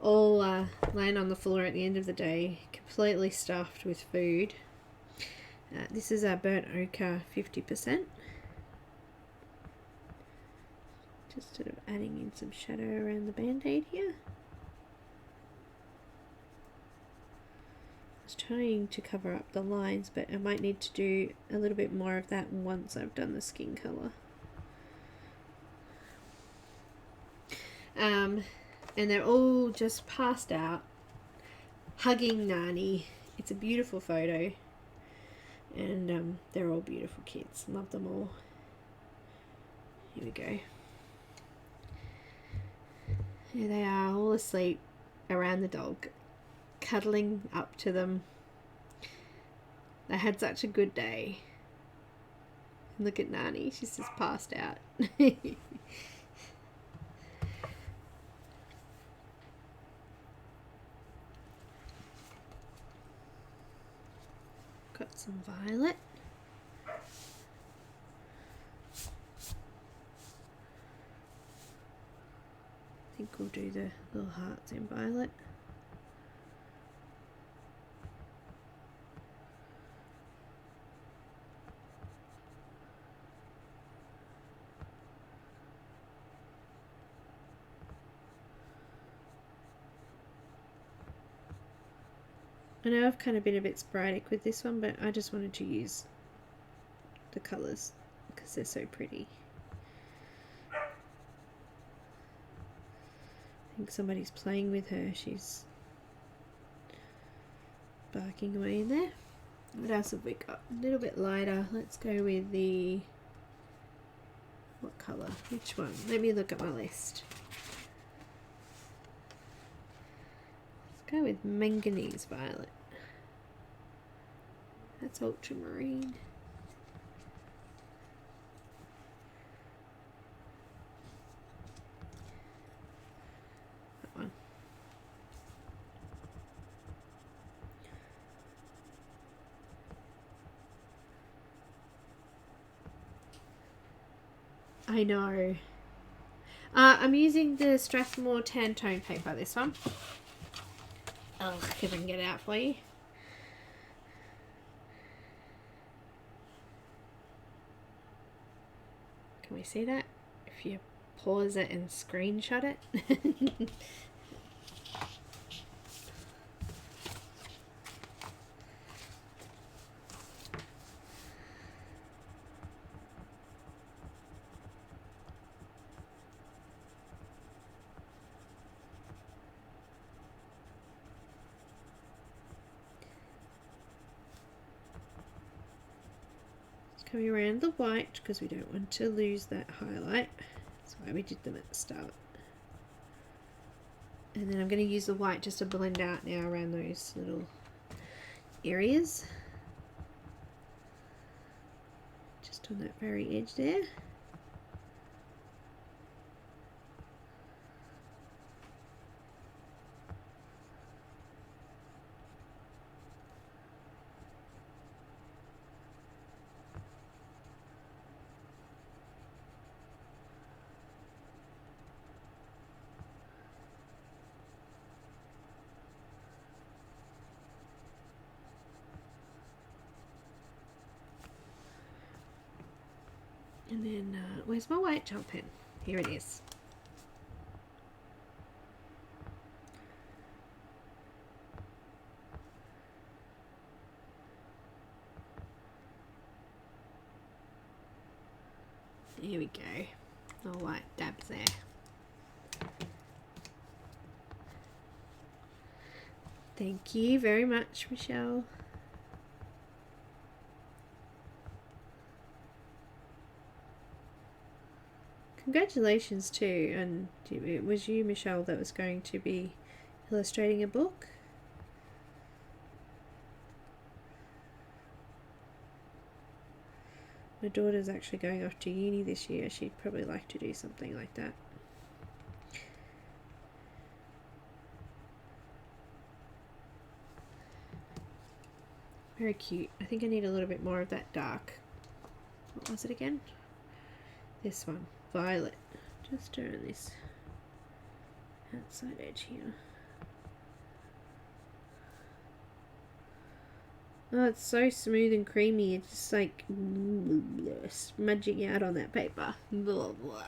all laying on the floor at the end of the day, completely stuffed with food. This is our burnt ochre, 50%. Just sort of adding in some shadow around the band-aid here. was trying to cover up the lines, but I might need to do a little bit more of that once I've done the skin colour. And they're all just passed out, hugging Nani. It's a beautiful photo, and they're all beautiful kids. Love them all. Here we go. Here they are, all asleep around the dog, cuddling up to them. They had such a good day. Look at Nani, she's just passed out. Got some violet. I think we'll do the little hearts in violet. I know I've kind of been a bit sporadic with this one, but I just wanted to use the colours because they're so pretty. I think somebody's playing with her. She's barking away in there. What else have we got? A little bit lighter. Let's go with the... what colour? Which one? Let me look at my list. Let's go with manganese violet. That's ultramarine. That one. I know. I'm using the Strathmore tan tone paper, this one. Oh, if I can get it out for you. Can we see that? If you pause it and screenshot it. Coming around the white because we don't want to lose that highlight. That's why we did them at the start. And then I'm going to use the white just to blend out now around those little areas. Just on that very edge there. And then, where's my white gel pen? Here it is. Here we go. Little white dabs there. Thank you very much, Michelle. Congratulations too, and it was you, Michelle, that was going to be illustrating a book. My daughter's actually going off to uni this year. She'd probably like to do something like that. Very cute. I think I need a little bit more of that dark. What was it again? This one. Violet. Just around this outside edge here. Oh, it's so smooth and creamy. It's just like smudging out on that paper. Blah, blah.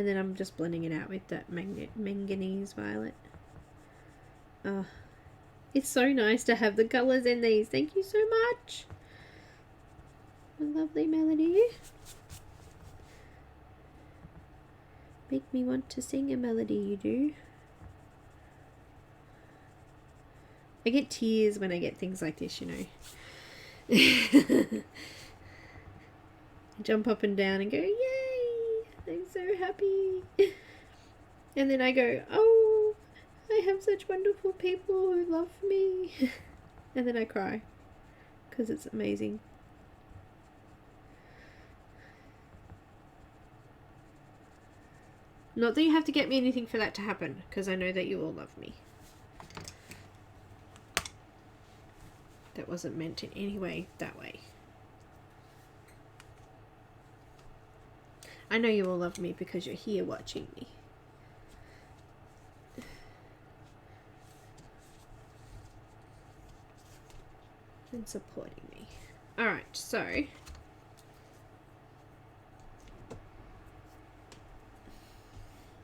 And then I'm just blending it out with that manganese violet. Oh, it's so nice to have the colours in these. Thank you so much. A lovely melody. Make me want to sing a melody, you do. I get tears when I get things like this, you know. I jump up and down and go, yay! I'm so happy. And then I go, oh, I have such wonderful people who love me. And then I cry because it's amazing. Not that you have to get me anything for that to happen, because I know that you all love me. That wasn't meant in any way that way. I know you all love me because you're here watching me. And supporting me. Alright, so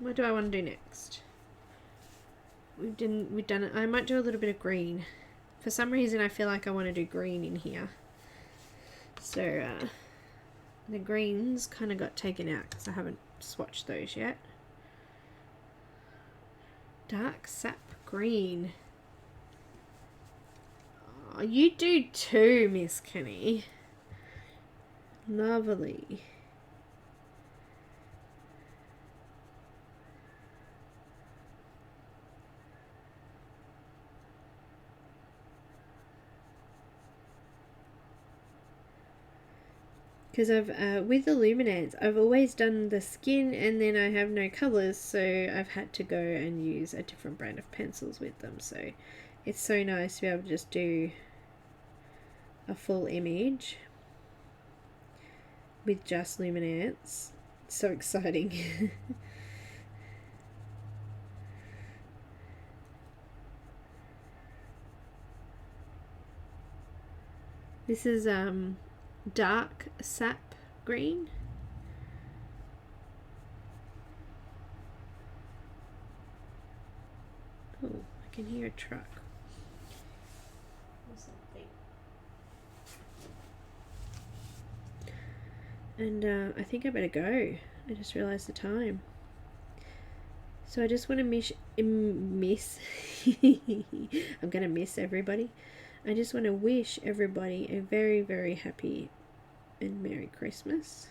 what do I want to do next? We've done it. I might do a little bit of green. For some reason I feel like I want to do green in here. So the greens kind of got taken out because I haven't swatched those yet. Dark sap green. Oh, you do too, Miss Kenny. Lovely. Because I've with the Luminance, I've always done the skin and then I have no colours, so I've had to go and use a different brand of pencils with them. So it's so nice to be able to just do a full image with just Luminance. It's so exciting. This is dark sap green. Oh, I can hear a truck or something. And I think I better go. I just realized the time. So I just want to I'm gonna miss everybody. I just want to wish everybody a very, very happy and Merry Christmas.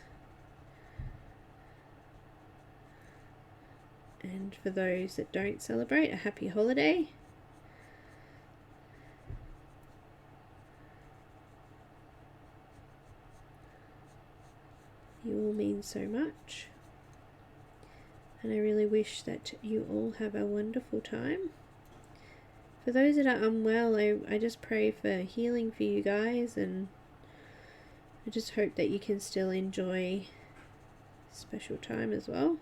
And for those that don't celebrate, a happy holiday. You all mean so much. And I really wish that you all have a wonderful time. For those that are unwell, I just pray for healing for you guys, and I just hope that you can still enjoy special time as well.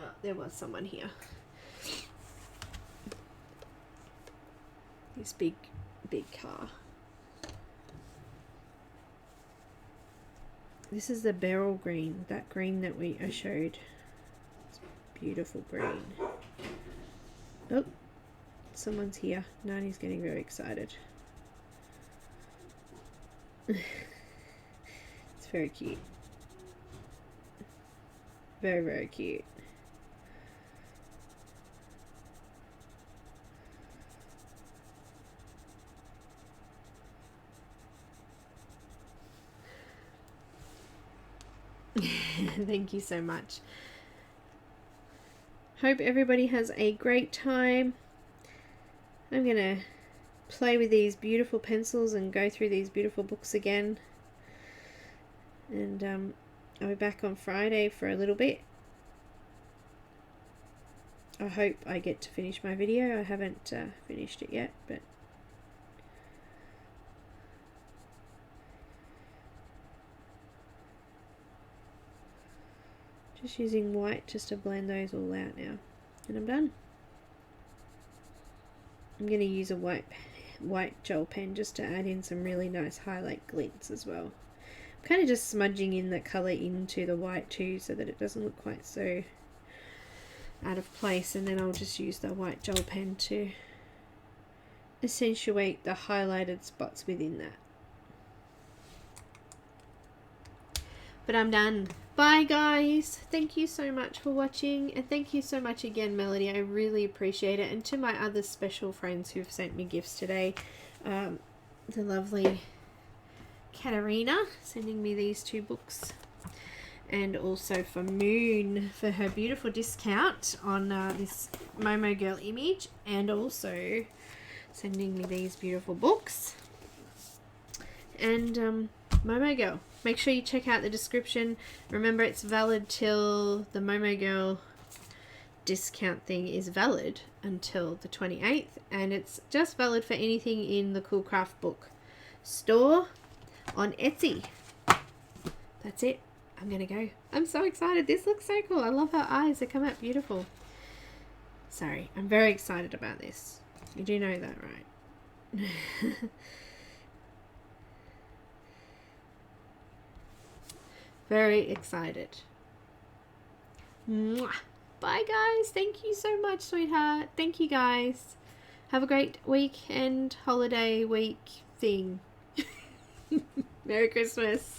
Oh, there was someone here. This big car. This is the beryl green, that green that I showed. It's beautiful green. Oh, someone's here. Nani's getting very excited. It's very cute. Very, very cute. Thank you so much. Hope everybody has a great time. I'm gonna play with these beautiful pencils and go through these beautiful books again, and I'll be back on Friday for a little bit. I hope I get to finish my video. I haven't finished it yet, but just using white just to blend those all out now, and I'm done. I'm going to use a white gel pen just to add in some really nice highlight glints as well. I'm kind of just smudging in the colour into the white too, so that it doesn't look quite so out of place, and then I'll just use the white gel pen to accentuate the highlighted spots within that. But I'm done. Bye guys, thank you so much for watching, and thank you so much again, Melody. I really appreciate it. And to my other special friends who've sent me gifts today, the lovely Katerina sending me these 2 books, and also for Moon for her beautiful discount on this MOMOGIRL image, and also sending me these beautiful books. And MOMOGIRL, make sure you check out the description. Remember, it's valid till the MOMOGIRL discount thing is valid until the 28th, and it's just valid for anything in the Coolcraftbook store on Etsy. That's it. I'm gonna go. I'm so excited. This looks so cool. I love her eyes. They come out beautiful. Sorry, I'm very excited about this. You do know that, right? Very excited. Mwah. Bye guys. Thank you so much, sweetheart. Thank you guys. Have a great weekend, holiday week thing. Merry Christmas.